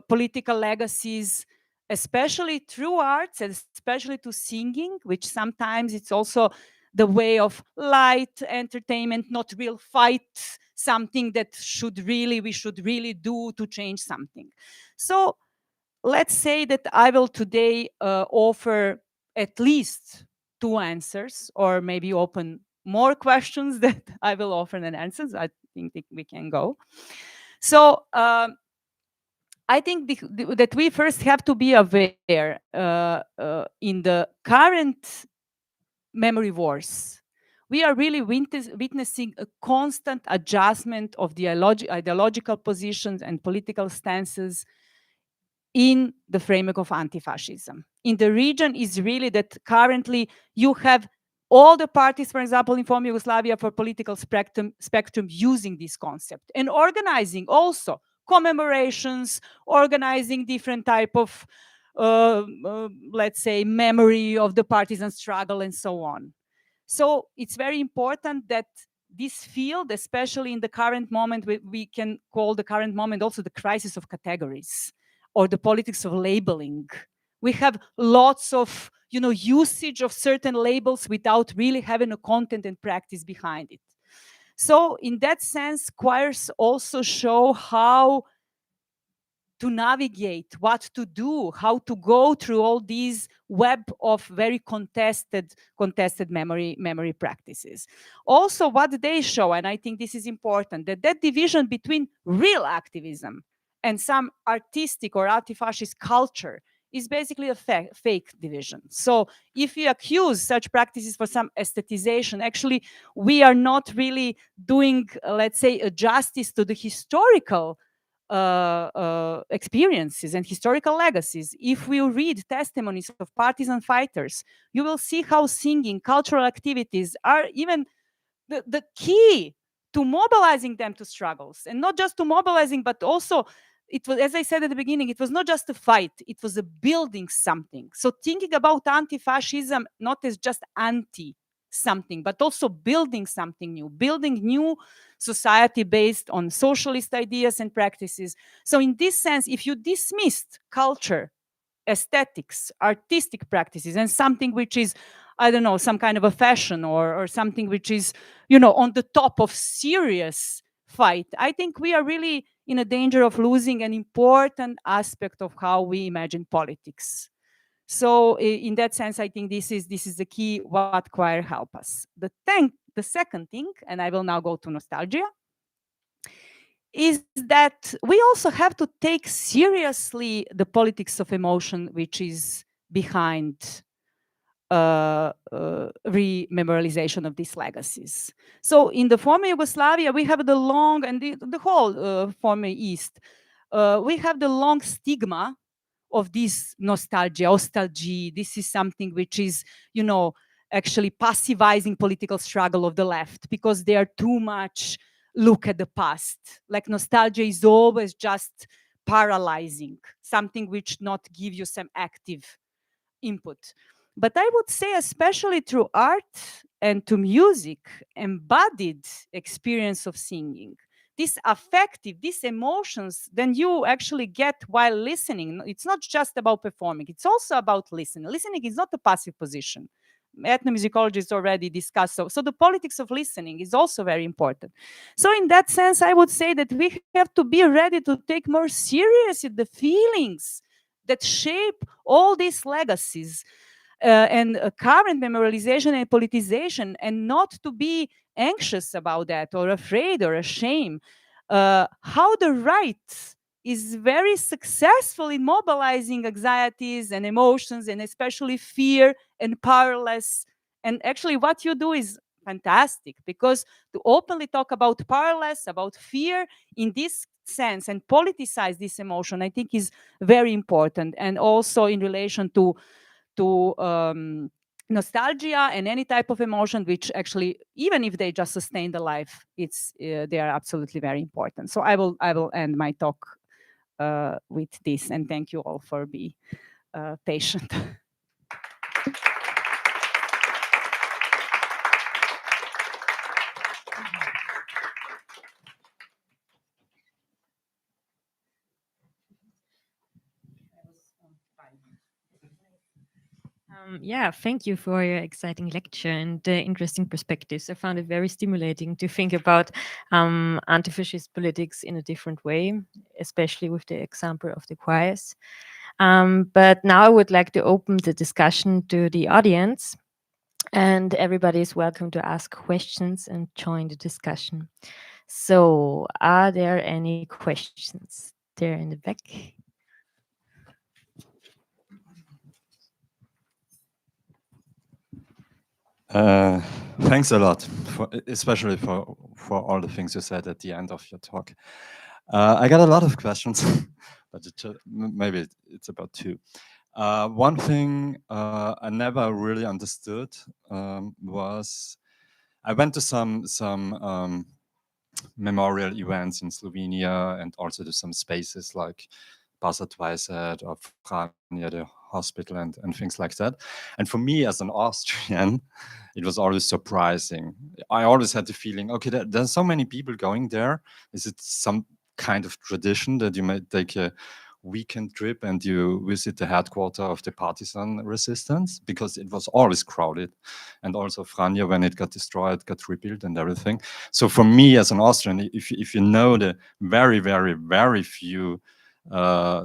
political legacies, especially through arts and especially to singing, which sometimes it's also the way of light entertainment, not real fight, something that we should really do to change something. So let's say that I will today offer at least 2 answers, or maybe open more questions that I will offer and answers. I think we can go. So I think that we first have to be aware in the current memory wars, we are really witnessing a constant adjustment of the ideological positions and political stances in the framework of anti-fascism. In the region is really that currently you have all the parties, for example, in former Yugoslavia for political spectrum using this concept and organizing also commemorations, organizing different type of, let's say, memory of the partisan struggle and so on. So it's very important that this field, especially in the current moment, we can call the current moment also the crisis of categories or the politics of labeling. We have lots of usage of certain labels without really having a content and practice behind it. So in that sense, queers also show how to navigate, what to do, how to go through all these web of very contested memory practices. Also, what they show, and I think this is important, that division between real activism and some artistic or anti-fascist culture is basically a fake division. So if you accuse such practices for some aestheticization, actually we are not really doing, let's say, a justice to the historical experiences and historical legacies. If we read testimonies of partisan fighters, you will see how singing, cultural activities are even the key to mobilizing them to struggles. And not just to mobilizing, but also, it was, as I said at the beginning, it was not just a fight, it was a building something. So thinking about anti-fascism not as just anti-something, but also building something new, building new society based on socialist ideas and practices. So in this sense, if you dismissed culture, aesthetics, artistic practices, and something which is, I don't know, some kind of a fashion or something which is, on the top of serious fight, I think we are really in a danger of losing an important aspect of how we imagine politics. So in that sense, I think this is the key what queer help us. The second thing, and I will now go to nostalgia, is that we also have to take seriously the politics of emotion which is behind rememorialization of these legacies. So in the former Yugoslavia, we have the long, and the whole former East, we have the long stigma of this nostalgia. This is something which is, actually passivizing political struggle of the left, because they are too much look at the past. Like nostalgia is always just paralyzing, something which not give you some active input. But I would say, especially through art and to music, embodied experience of singing, this affective, these emotions, then you actually get while listening. It's not just about performing, it's also about listening. Listening is not a passive position. Ethnomusicologists already discussed. So the politics of listening is also very important. So in that sense, I would say that we have to be ready to take more seriously the feelings that shape all these legacies and current memorialization and politicization, and not to be anxious about that or afraid or ashamed. How the right is very successful in mobilizing anxieties and emotions, and especially fear and powerless. And actually what you do is fantastic, because to openly talk about powerless, about fear in this sense, and politicize this emotion, I think is very important. And also in relation to nostalgia and any type of emotion, which actually, even if they just sustain the life, they are absolutely very important. So I will end my talk with this, and thank you all for being patient. Yeah, thank you for your exciting lecture and the interesting perspectives. I found it very stimulating to think about anti-fascist politics in a different way, especially with the example of the choirs. But now I would like to open the discussion to the audience, and everybody is welcome to ask questions and join the discussion. So are there any questions there in the back? Thanks a lot, especially for all the things you said at the end of your talk. I got a lot of questions, but maybe it's about two. One thing I never really understood was, I went to some memorial events in Slovenia, and also to some spaces like Passat or Fra near the hospital and things like that. And for me as an Austrian, it was always surprising. I always had the feeling, okay, there's so many people going there. Is it some kind of tradition that you might take a weekend trip and you visit the headquarters of the partisan resistance, because it was always crowded. And also Franja, when it got destroyed, got rebuilt and everything. So for me as an Austrian, if you know the very, very, very few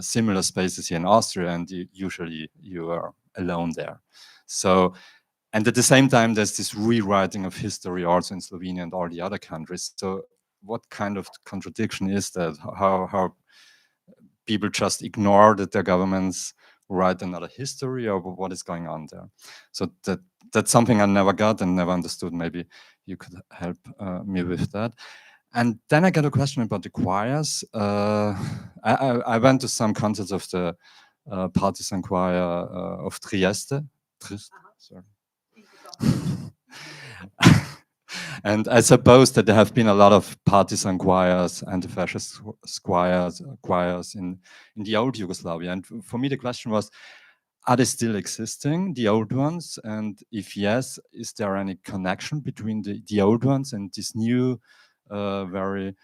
similar spaces here in Austria, and usually you are alone there. So, and at the same time, there's this rewriting of history also in Slovenia and all the other countries. So what kind of contradiction is that? How people just ignore that their governments write another history, or what is going on there? So that's something I never got and never understood. Maybe you could help me with that. And then I got a question about the choirs. I went to some concerts of the partisan choir of Trieste. Sorry. And I suppose that there have been a lot of partisan choirs, anti-fascist choirs in the old Yugoslavia. And for me, the question was, are they still existing, the old ones? And if yes, is there any connection between the old ones and these new, very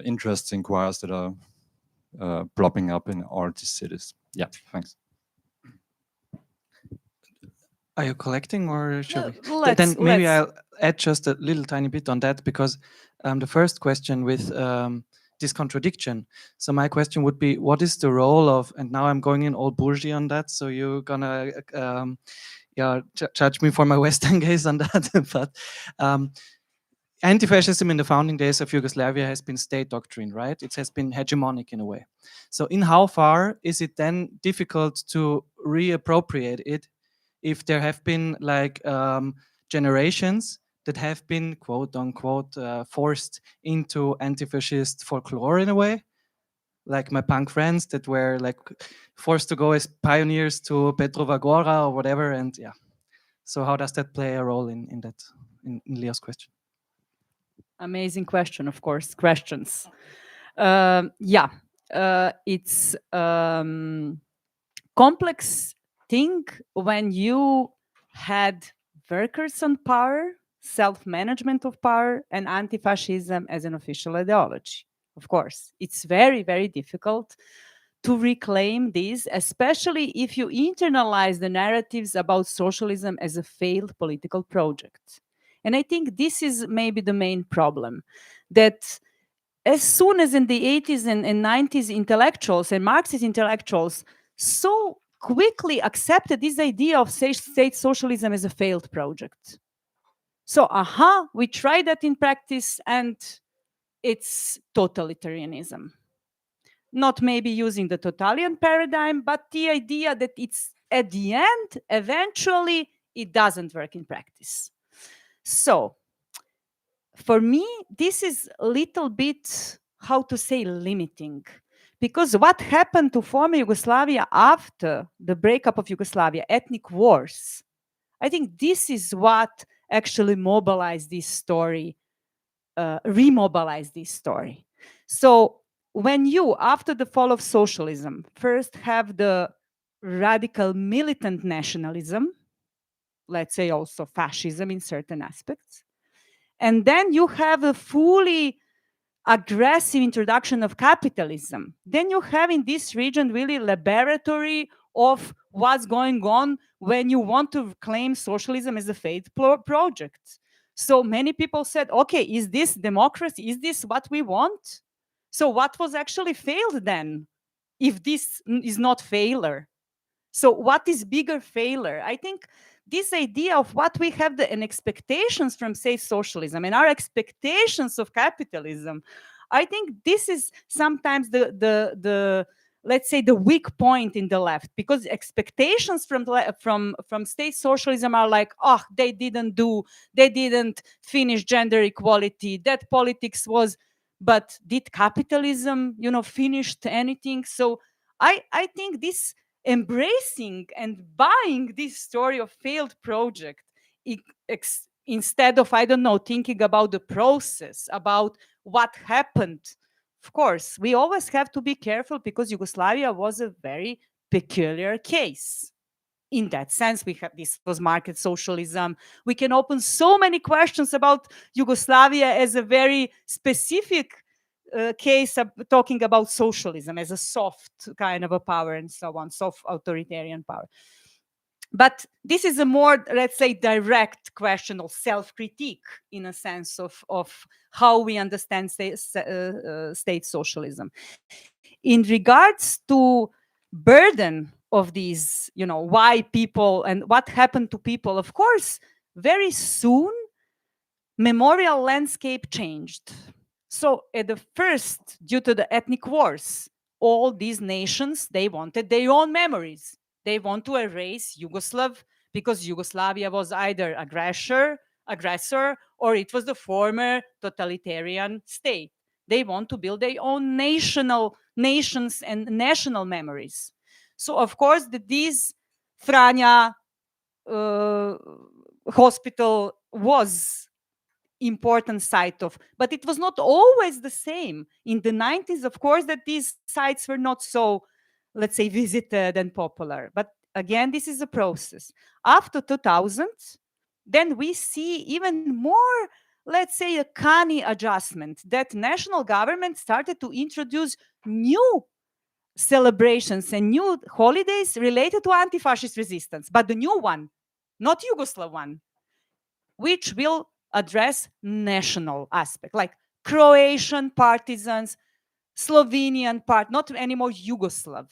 interesting choirs that are plopping up in all these cities? Yeah, thanks. Are you collecting, or should we? Then maybe I'll add just a little tiny bit on that, because the first question with this contradiction. So my question would be, what is the role of, and now I'm going in all bougie on that, so you're gonna judge me for my Western gaze on that, but anti-fascism in the founding days of Yugoslavia has been state doctrine, right? It has been hegemonic in a way. So in how far is it then difficult to reappropriate it if there have been like generations that have been quote unquote forced into anti-fascist folklore in a way, like my punk friends that were like forced to go as pioneers to Petrova Gora or whatever, and yeah. So how does that play a role in that, in Leo's question? Amazing question, of course, questions. It's complex thing when you had workers on power, self-management of power, and anti-fascism as an official ideology. Of course, it's very, very difficult to reclaim this, especially if you internalize the narratives about socialism as a failed political project. And I think this is maybe the main problem, that as soon as in the 80s and 90s intellectuals and Marxist intellectuals so quickly accepted this idea of state socialism as a failed project. So, we tried that in practice and it's totalitarianism. Not maybe using the totalitarian paradigm, but the idea that it's at the end, eventually, it doesn't work in practice. So, for me, this is a little bit, how to say, limiting. Because what happened to former Yugoslavia after the breakup of Yugoslavia, ethnic wars, I think this is what actually mobilized this story, remobilized this story. So when you, after the fall of socialism, first have the radical militant nationalism, let's say also fascism in certain aspects, and then you have a fully aggressive introduction of capitalism, then you have in this region really laboratory of what's going on when you want to claim socialism as a failed project. So many people said, okay, is this democracy? Is this what we want? So what was actually failed then, if this is not failure? So what is bigger failure? I think this idea of what we have and expectations from, say, socialism and our expectations of capitalism, I think this is sometimes the let's say the weak point in the left, because expectations from state socialism are like, oh, they didn't finish gender equality, that politics was, but did capitalism, finished anything? So I think this embracing and buying this story of failed project instead of, I don't know, thinking about the process, about what happened. Of course, we always have to be careful because Yugoslavia was a very peculiar case. In that sense, this was market socialism. We can open so many questions about Yugoslavia as a very specific case of talking about socialism as a soft kind of a power and so on, soft authoritarian power. But this is a more, let's say, direct question of self-critique in a sense of how we understand state socialism. In regards to burden of these, why people and what happened to people, of course, very soon, memorial landscape changed. So at the first, due to the ethnic wars, all these nations, they wanted their own memories. They want to erase Yugoslav because Yugoslavia was either aggressor, or it was the former totalitarian state. They want to build their own nations and national memories. So of course, these Franja hospital was important site of, but it was not always the same. In the 90s, of course, that these sites were not so, let's say, visited and popular. But again, this is a process. After 2000, then we see even more, let's say, a canny adjustment that national government started to introduce new celebrations and new holidays related to anti-fascist resistance, but the new one, not Yugoslav one, which will address national aspect, like Croatian partisans, Slovenian part, not anymore Yugoslav.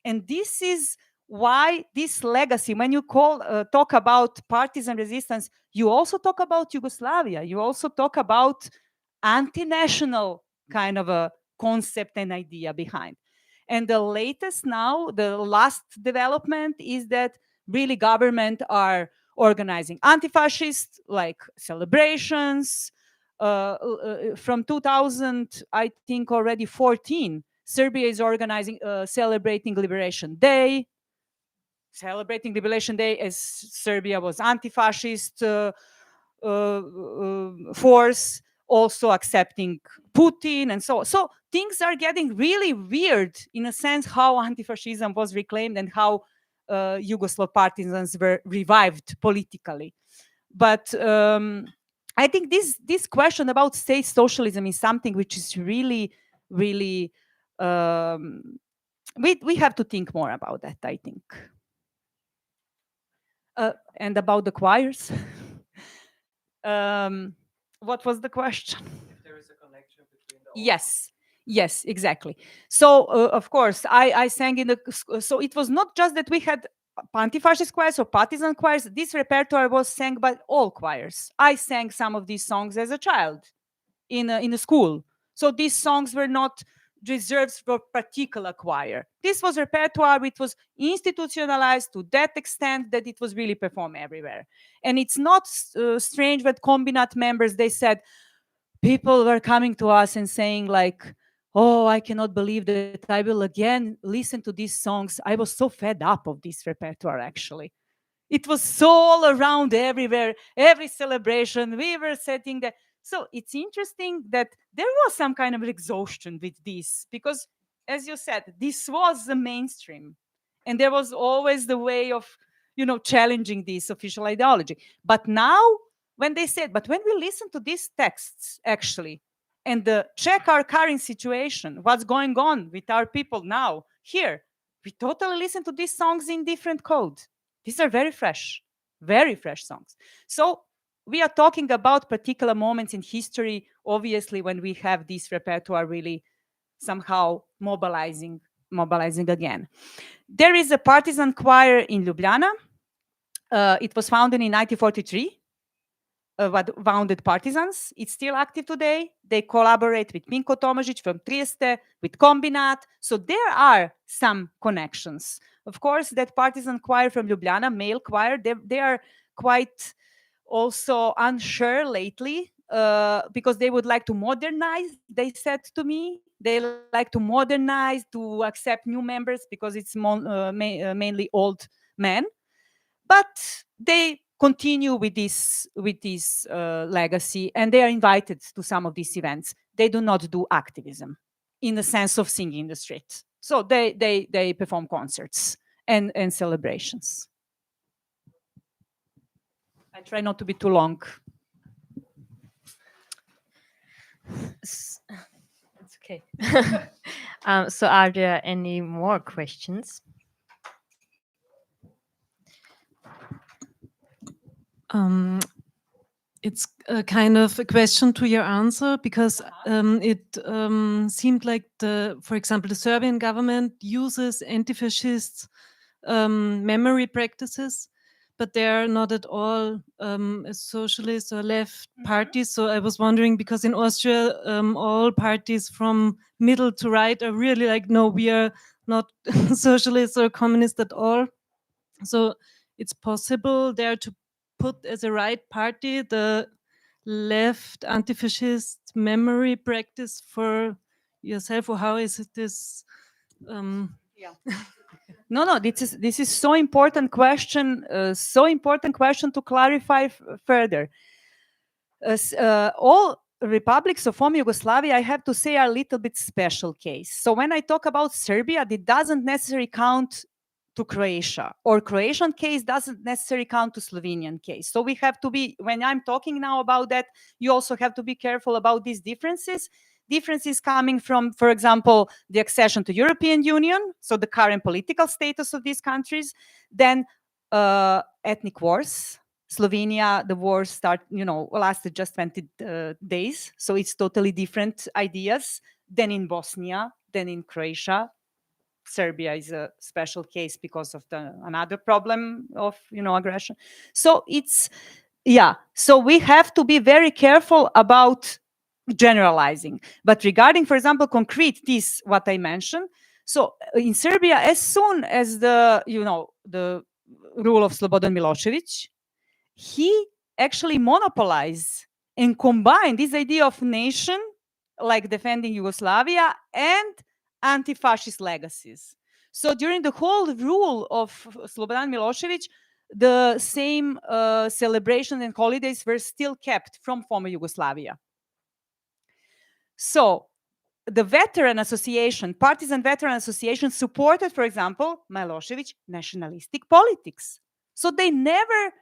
And this is why this legacy, when you talk about partisan resistance, you also talk about Yugoslavia. You also talk about anti-national kind of a concept and idea behind. And the latest now, the last development is that really government are organizing anti-fascist like celebrations. From 2000, I think already 14, Serbia is organizing celebrating Liberation Day. Celebrating Liberation Day as Serbia was anti-fascist force, also accepting Putin and so on. So things are getting really weird in a sense how anti-fascism was reclaimed and how Yugoslav partisans were revived politically. But I think this question about state socialism is something which is really, really, we have to think more about that, I think. And about the choirs. What was the question? If there is a connection between the Yes, exactly. So of course, I sang in the. So it was not just that we had anti-fascist choirs or partisan choirs. This repertoire was sang by all choirs. I sang some of these songs as a child in a school. So these songs were not reserved for particular choir. This was repertoire which was institutionalized to that extent that it was really performed everywhere. And it's not strange that Combinat members, they said, people were coming to us and saying like, oh, I cannot believe that I will again listen to these songs. I was so fed up of this repertoire, actually. It was so all around everywhere, every celebration, we were setting that. So it's interesting that there was some kind of exhaustion with this, because as you said, this was the mainstream. And there was always the way of, challenging this official ideology. But now, when they said, but when we listen to these texts, actually, and check our current situation, what's going on with our people now, here, we totally listen to these songs in different code. These are very fresh songs. So we are talking about particular moments in history, obviously, when we have this repertoire really somehow mobilizing again. There is a partisan choir in Ljubljana. It was founded in 1943. Founded partisans. It's still active today. They collaborate with Minko Tomažić from Trieste, with Kombinat. So there are some connections. Of course, that partisan choir from Ljubljana, male choir, they are quite also unsure lately because they would like to modernize, they said to me. They like to modernize, to accept new members because it's mainly old men. But they continue with this legacy, and they are invited to some of these events. They do not do activism in the sense of singing in the street. So they perform concerts and celebrations. I try not to be too long. It's Okay. So are there any more questions? It's a kind of a question to your answer, because it seemed like for example, the Serbian government uses anti-fascist memory practices, but they're not at all a socialist or left party. So I was wondering, because in Austria, all parties from middle to right are really like, no, we are not socialist or communist at all. So it's possible there to put as a right party the left anti-fascist memory practice for yourself, or how is it this? No, this is so important question to clarify further. All republics of former Yugoslavia, I have to say, are a little bit special case. So when I talk about Serbia, it doesn't necessarily count to Croatia, or Croatian case doesn't necessarily count to Slovenian case. So we have to be, when I'm talking now about that, you also have to be careful about these differences. Differences coming from, for example, the accession to European Union, so the current political status of these countries, then ethnic wars. Slovenia, the war lasted just 20 days, so it's totally different ideas than in Bosnia, than in Croatia. Serbia is a special case because of another problem of aggression. So so we have to be very careful about generalizing. But regarding, for example, concrete, this what I mentioned. So in Serbia, as soon as the rule of Slobodan Milošević, he actually monopolized and combined this idea of nation, like defending Yugoslavia, and anti-fascist legacies. So during the whole rule of Slobodan Milošević, the same celebrations and holidays were still kept from former Yugoslavia. So the veteran association, Partisan Veteran Association, supported, for example, Milošević nationalistic politics. So they never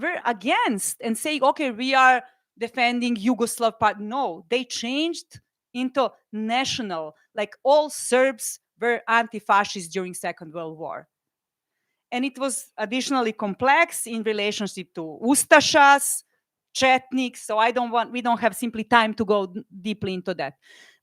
were against and saying, okay, we are defending Yugoslav part. No, they changed into national, like all Serbs were anti-fascist during Second World War. And it was additionally complex in relationship to Ustašas, Chetniks, so we don't have simply time to go deeply into that.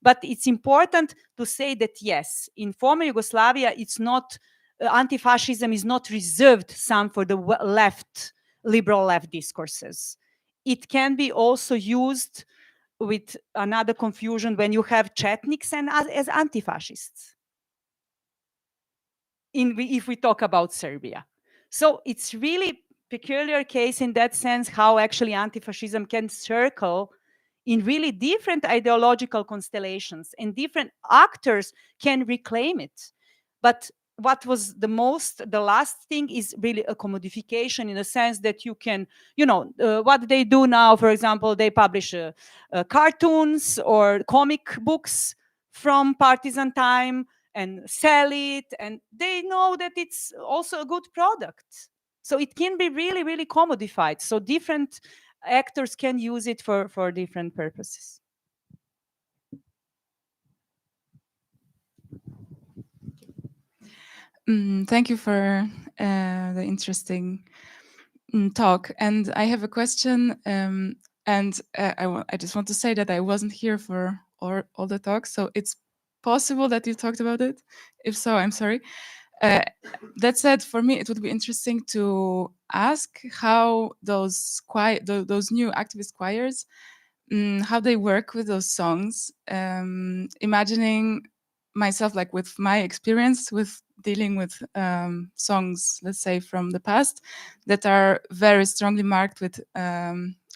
But it's important to say that yes, in former Yugoslavia, it's not, anti-fascism is not reserved some for the left, liberal left discourses. It can be also used with another confusion when you have Chetniks and as anti-fascists. If we talk about Serbia. So it's really peculiar case in that sense, how actually anti-fascism can circle in really different ideological constellations, and different actors can reclaim it. But what was the last thing is really a commodification, in a sense that you can, what they do now, for example, they publish cartoons or comic books from partisan time and sell it, and they know that it's also a good product. So it can be really, really commodified. So different actors can use it for different purposes. Thank you for the interesting talk. And I have a question. And I just want to say that I wasn't here for all the talks. So it's possible that you talked about it. If so, I'm sorry. That said, for me, it would be interesting to ask how those new activist choirs, how they work with those songs. Imagining myself, like with my experience with dealing with songs, let's say from the past, that are very strongly marked with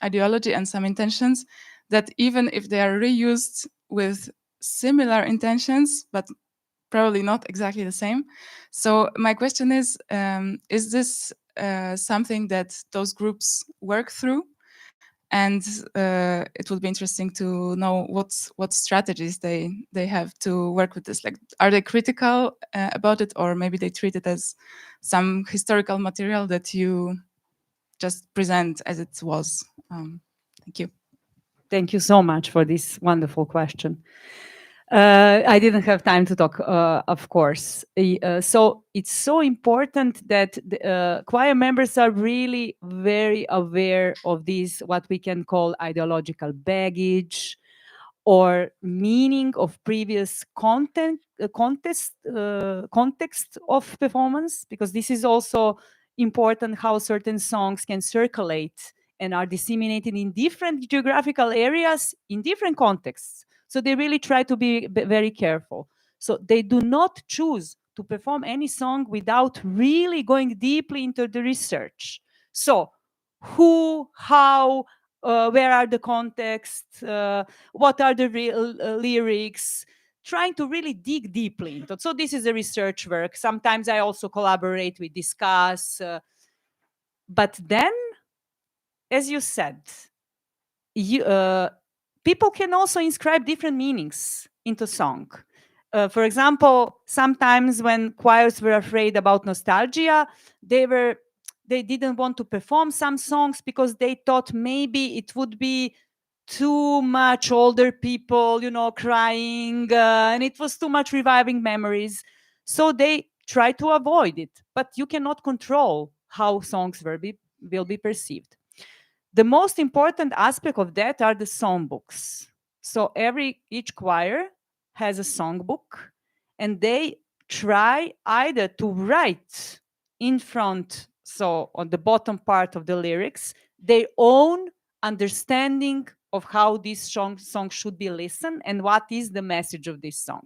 ideology and some intentions, that even if they are reused with similar intentions, but probably not exactly the same. So my question is this something that those groups work through? And it would be interesting to know what strategies they have to work with this. Like, are they critical about it, or maybe they treat it as some historical material that you just present as it was? Thank you. Thank you so much for this wonderful question. I didn't have time to talk, of course. So it's so important that the, choir members are really very aware of this, what we can call ideological baggage or meaning of previous context of performance, because this is also important how certain songs can circulate and are disseminated in different geographical areas in different contexts. So they really try to be very careful. So they do not choose to perform any song without really going deeply into the research. So who, how, where are the contexts, what are the real lyrics, trying to really dig deeply into it. So this is a research work. Sometimes I also collaborate, we discuss, but then, as you said, people can also inscribe different meanings into song. For example, sometimes when choirs were afraid about nostalgia, they didn't want to perform some songs because they thought maybe it would be too much older people, you know, crying, and it was too much reviving memories. So they try to avoid it, but you cannot control how songs will be perceived. The most important aspect of that are the songbooks. So each choir has a songbook, and they try either to write in front, so on the bottom part of the lyrics, their own understanding of how this song should be listened and what is the message of this song.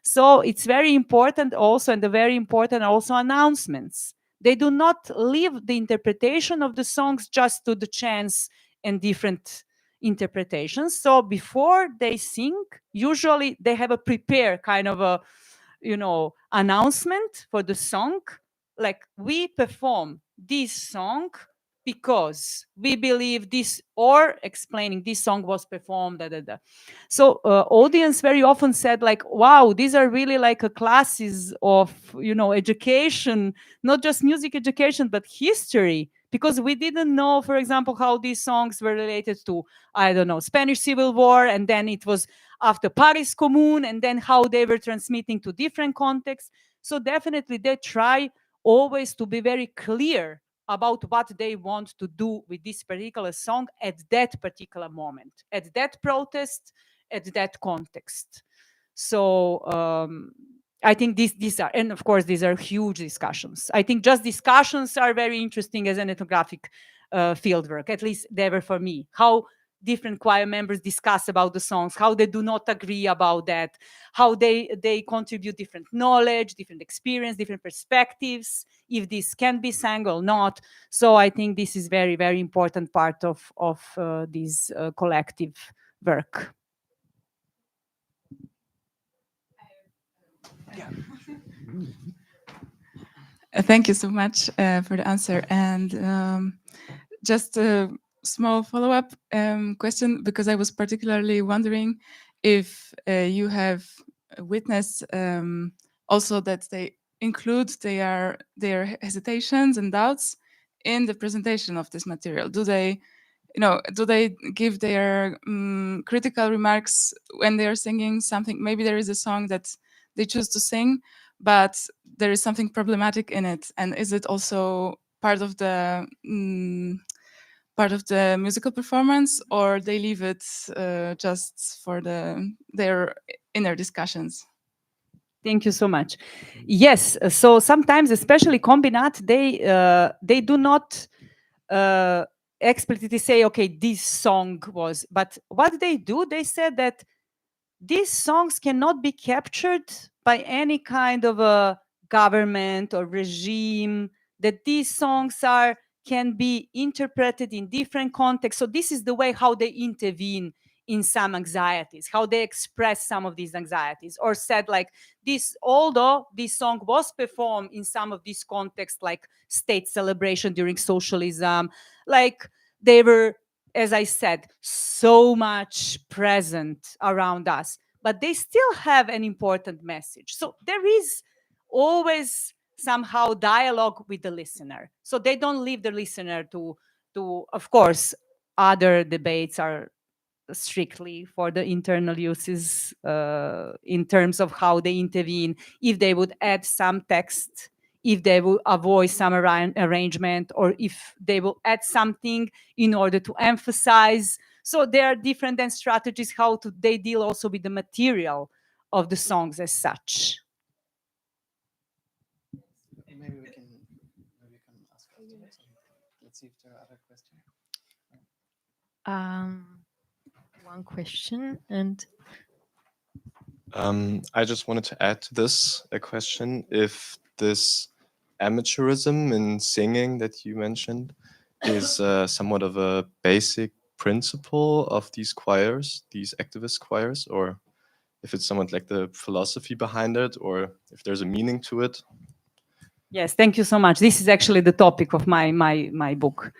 So it's very important also, and the very important also announcements. They do not leave the interpretation of the songs just to the chance and different interpretations. So before they sing, usually they have a prepared kind of a, you know, announcement for the song. Like, we perform this song because we believe this, or explaining this song was performed, da, da, da. So audience very often said, like, wow, these are really like a classes of, you know, education, not just music education, but history, because we didn't know, for example, how these songs were related to, I don't know, Spanish Civil War, and then it was after Paris Commune, and then how they were transmitting to different contexts. So definitely they try always to be very clear about what they want to do with this particular song at that particular moment, at that protest, at that context. So I think these are, and of course, these are huge discussions. I think just discussions are very interesting as an ethnographic fieldwork, at least they were for me. How different choir members discuss about the songs, how they do not agree about that, how they contribute different knowledge, different experience, different perspectives, if this can be sang or not. So I think this is very, very important part of this collective work. Yeah. Thank you so much for the answer. And just a small follow-up question, because I was particularly wondering if you have witnessed also that they include their hesitations and doubts in the presentation of this material. Do they, you know, do they give their critical remarks when they are singing something? Maybe there is a song that they choose to sing, but there is something problematic in it, and is it also part of the musical performance, or they leave it just for their inner discussions? Thank you so much. Yes, so sometimes, especially Combinat, they do not explicitly say, okay, this song was, but what they do, they said that these songs cannot be captured by any kind of a government or regime, that these songs can be interpreted in different contexts. So this is the way how they intervene in some anxieties, how they express some of these anxieties, or said, like, this, although this song was performed in some of these contexts, like state celebration during socialism, like they were, as I said, so much present around us, but they still have an important message. So there is always somehow dialogue with the listener. So they don't leave the listener to of course, other debates are strictly for the internal uses in terms of how they intervene, if they would add some text, if they will avoid some arrangement, or if they will add something in order to emphasize. So there are different then strategies how they deal also with the material of the songs as such. Maybe we can ask afterwards. Let's see if there are other questions. One question, and I just wanted to add to this a question: if this amateurism in singing that you mentioned is somewhat of a basic principle of these choirs, these activist choirs, or if it's somewhat like the philosophy behind it, or if there's a meaning to it. Yes, thank you so much. This is actually the topic of my book.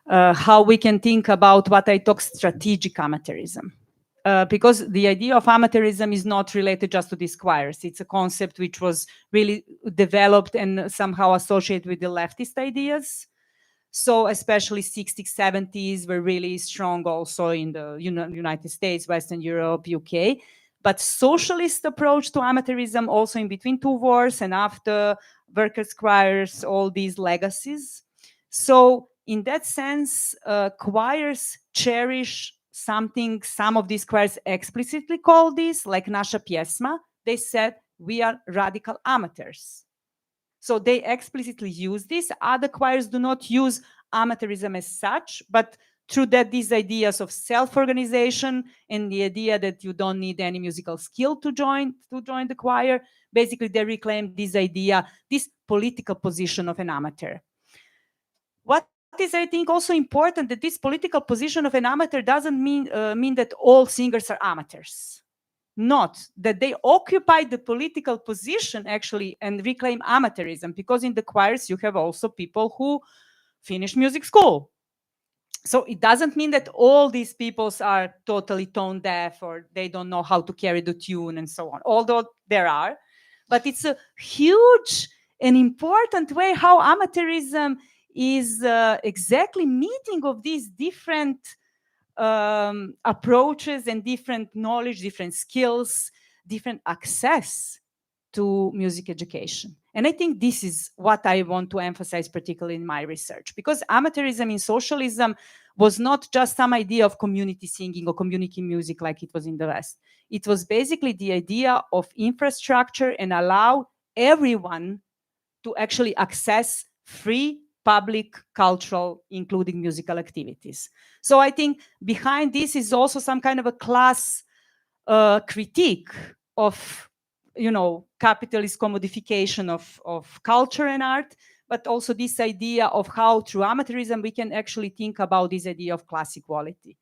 How we can think about what I talk strategic amateurism. Because the idea of amateurism is not related just to these choirs. It's a concept which was really developed and somehow associated with the leftist ideas. So especially 60s, 70s were really strong also in the United States, Western Europe, UK. But socialist approach to amateurism also in between two wars and after, workers' choirs, all these legacies. So in that sense, choirs cherish something, some of these choirs explicitly call this, like Naša pjesma, they said, we are radical amateurs. So they explicitly use this. Other choirs do not use amateurism as such, but through that, these ideas of self-organization and the idea that you don't need any musical skill to join the choir, basically they reclaim this idea, this political position of an amateur. What is, I think, also important that this political position of an amateur doesn't mean that all singers are amateurs. Not that they occupy the political position actually and reclaim amateurism, because in the choirs you have also people who finish music school. So it doesn't mean that all these people are totally tone deaf or they don't know how to carry the tune and so on, although there are. But it's a huge and important way how amateurism is exactly meeting of these different approaches and different knowledge, different skills, different access to music education. And I think this is what I want to emphasize particularly in my research, because amateurism in socialism was not just some idea of community singing or community music like it was in the West. It was basically the idea of infrastructure and allow everyone to actually access free public, cultural, including musical activities. So I think behind this is also some kind of a class critique of, capitalist commodification of culture and art, but also this idea of how through amateurism we can actually think about this idea of class equality.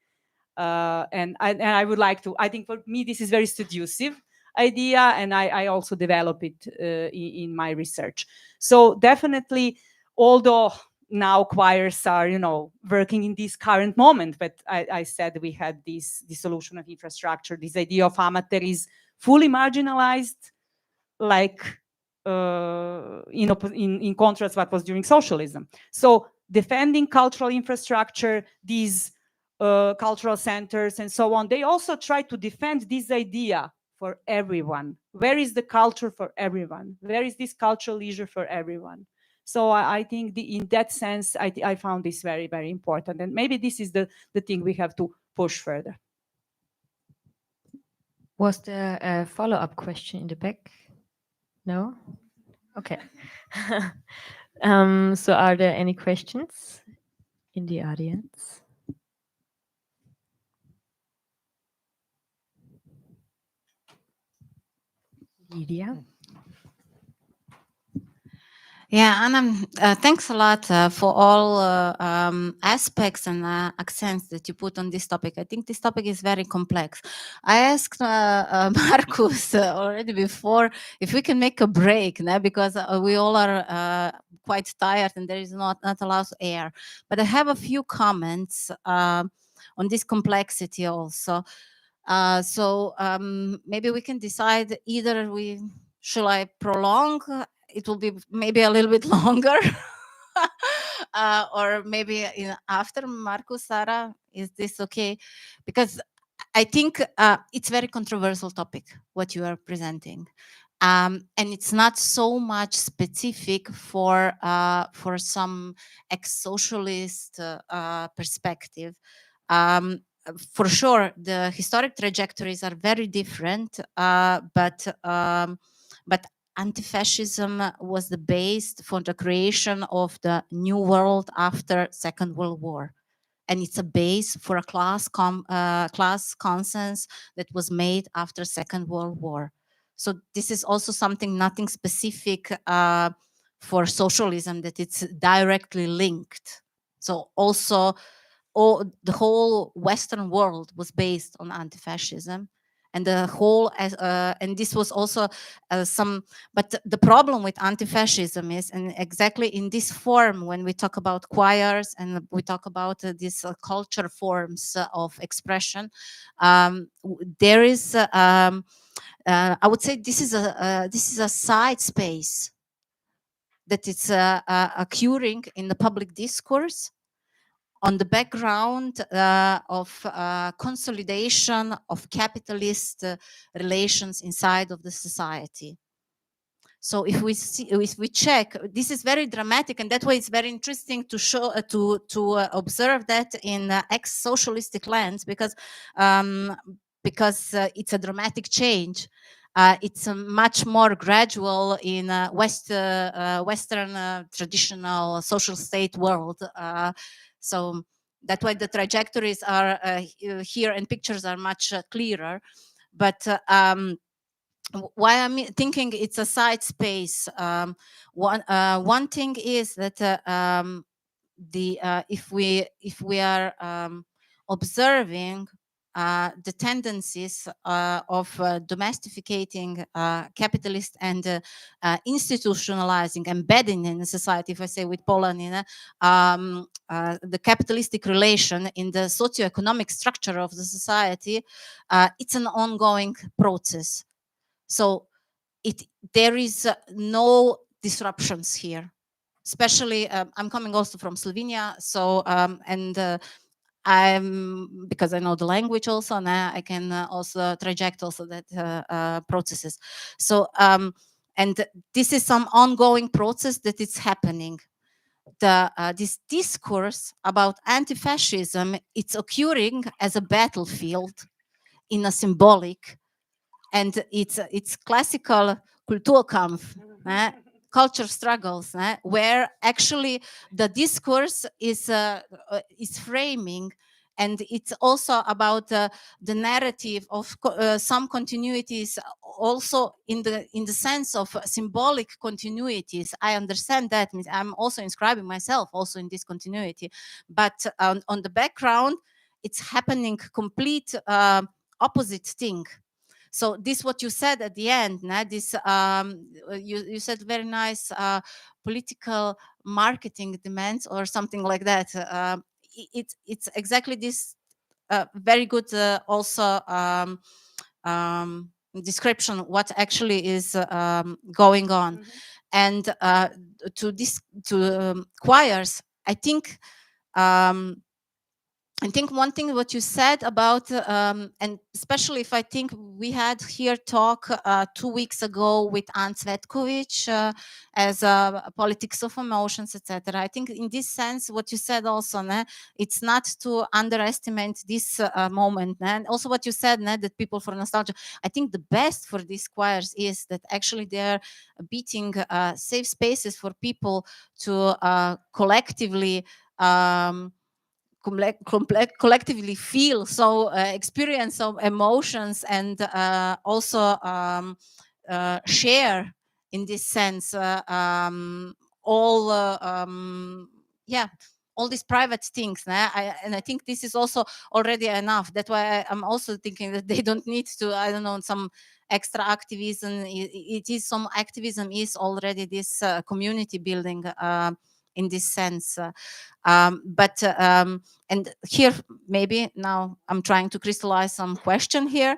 And I would like to, I think for me this is very seductive idea, and I also develop it in my research. So definitely, although now choirs are, working in this current moment, but I said we had this dissolution of infrastructure, this idea of amateur is fully marginalized, like in contrast what was during socialism. So defending cultural infrastructure, these cultural centers and so on, they also try to defend this idea for everyone. Where is the culture for everyone? Where is this cultural leisure for everyone? So I think in that sense, I found this very, very important. And maybe this is the thing we have to push further. Was there a follow-up question in the back? No? Okay. So are there any questions in the audience? Lydia? Yeah, Anna, thanks a lot for all aspects and accents that you put on this topic. I think this topic is very complex. I asked Marcus already before if we can make a break, because we all are quite tired and there is not a lot of air. But I have a few comments on this complexity also. So maybe we can decide either should I prolong? It will be maybe a little bit longer, or maybe after Marcus, Sarah, is this okay? Because I think it's very controversial topic, what you are presenting. And it's not so much specific for some ex-socialist perspective. For sure, the historic trajectories are very different, but anti-fascism was the base for the creation of the new world after Second World War. And it's a base for a class consensus that was made after Second World War. So this is also nothing specific for socialism, that it's directly linked. So also the whole Western world was based on anti-fascism. And the whole, and this was also but the problem with anti-fascism is, and exactly in this form, when we talk about choirs and we talk about these culture forms of expression, there is, I would say, this is a side space that it's occurring in the public discourse, on the background of consolidation of capitalist relations inside of the society. So if we check, this is very dramatic, and that way it's very interesting to show to observe that in ex-socialistic lands, because it's a dramatic change. It's much more gradual in Western traditional social state world. So that's why the trajectories are here, and pictures are much clearer. But why I'm thinking it's a side space. One thing is that if we are observing the tendencies of domesticating capitalist and institutionalizing, embedding in the society, if I say with Poland, the capitalistic relation in the socioeconomic structure of the society, it's an ongoing process. So there is no disruptions here. Especially, I'm coming also from Slovenia, so because I know the language also, and I can also traject also that processes. So and this is some ongoing process that is happening. This discourse about anti-fascism, it's occurring as a battlefield in a symbolic, and it's classical Kulturkampf, culture struggles, where actually the discourse is framing, and it's also about the narrative of some continuities, also in the sense of symbolic continuities. I understand that. I'm also inscribing myself also in this continuity, but on the background, it's happening complete opposite thing. So this what you said at the end, this you said very nice political marketing demands or something like that. It's exactly this very good also description what actually is going on. And to choirs, I think one thing what you said about, and especially if I think we had here talk 2 weeks ago with Anne Cvetkovic as politics of emotions, etc. I think in this sense, what you said also, it's not to underestimate this moment. And also what you said, that people for nostalgia, I think the best for these choirs is that actually they're beating safe spaces for people to collectively collectively feel, so experience some emotions, and also share in this sense all all these private things. And I think this is also already enough. That's why I'm also thinking that they don't need to, I don't know, some extra activism. It is some activism is already this community building in this sense. And here, maybe now I'm trying to crystallize some question here.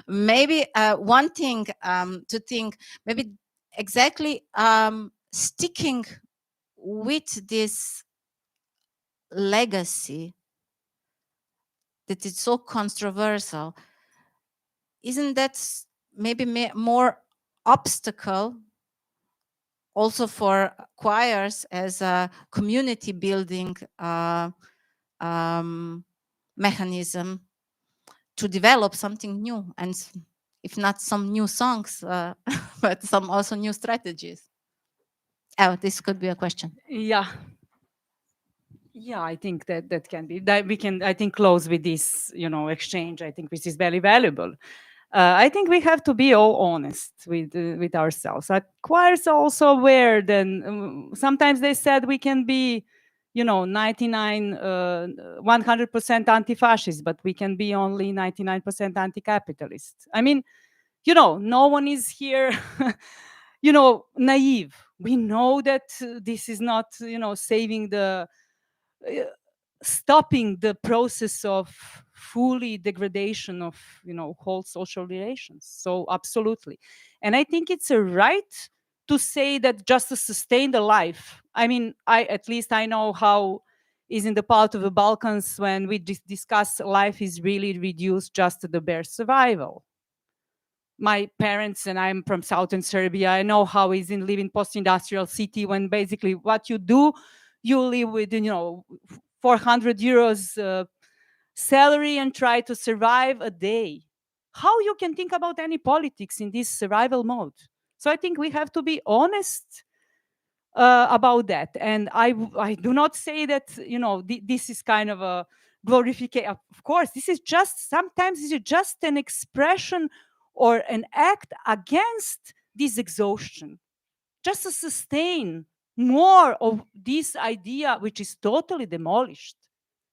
Maybe one thing to think, maybe exactly sticking with this legacy that it's so controversial, isn't that maybe more obstacle also for choirs as a community building mechanism to develop something new, and if not some new songs, but some also new strategies? Oh, this could be a question. Yeah. Yeah, I think that can be, that we can, I think, close with this, exchange. I think this is very valuable. I think we have to be all honest with ourselves. Choirs are also aware that sometimes they said we can be, 100% anti-fascist, but we can be only 99% anti-capitalist. I mean, no one is here, naive. We know that this is not, saving the, stopping the process of fully degradation of, whole social relations. So absolutely. And I think it's a right to say that just to sustain the life. I mean, at least I know how is in the part of the Balkans when we discuss life is really reduced just to the bare survival. My parents, and I'm from southern Serbia, I know how it's in living post-industrial city when basically what you do, you live with, 400 euros salary and try to survive a day. How you can think about any politics in this survival mode? So I think we have to be honest about that. And I do not say that, this is kind of a glorification. Of course, this is just, sometimes this is just an expression or an act against this exhaustion, just to sustain more of this idea, which is totally demolished.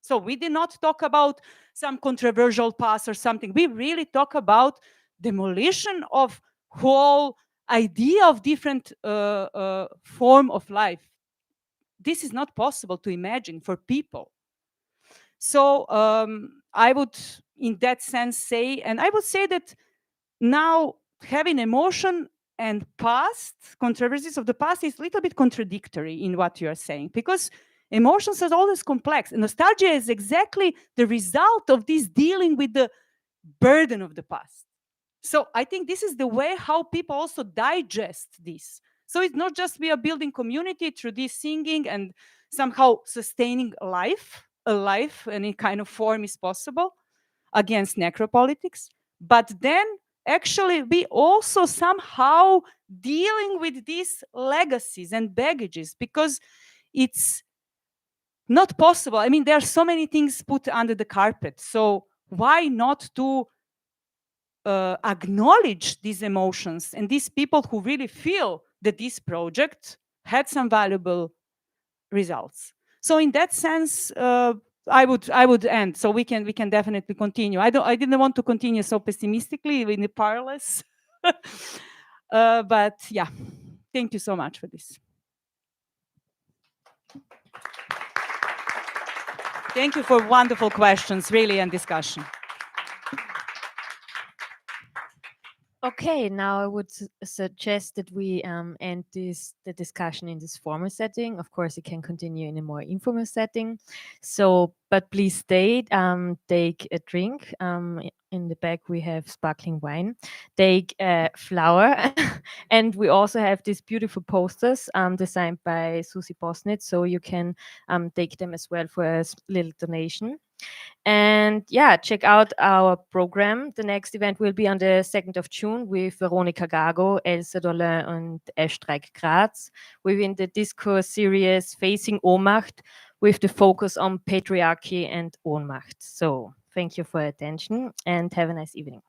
So we did not talk about some controversial past or something. We really talk about demolition of whole idea of different form of life. This is not possible to imagine for people. So I would, in that sense, say, and I would say that now having emotion and past, controversies of the past is a little bit contradictory in what you are saying, because emotions are always complex. And nostalgia is exactly the result of this dealing with the burden of the past. So I think this is the way how people also digest this. So it's not just we are building community through this singing and somehow sustaining a life, any kind of form is possible against necropolitics, but then actually we also somehow dealing with these legacies and baggages, because it's not possible. I mean, there are so many things put under the carpet. So why not to acknowledge these emotions and these people who really feel that this project had some valuable results? So in that sense, I would end. So we can definitely continue. I didn't want to continue so pessimistically in the parlous, but yeah, thank you so much for this. Thank you for wonderful questions, really, and discussion. Okay, now I would suggest that we end the discussion in this formal setting. Of course, it can continue in a more informal setting. So, but please stay, take a drink. In the back, we have sparkling wine. Take a flower. And we also have these beautiful posters designed by Susie Bosnitz. So you can take them as well for a little donation. And yeah, check out our program. The next event will be on the 2nd of June with Veronika Gago, Elsa Dolle and Estreik Graz within the discourse series Facing Ohnmacht, with the focus on patriarchy and Ohnmacht. So thank you for your attention and have a nice evening.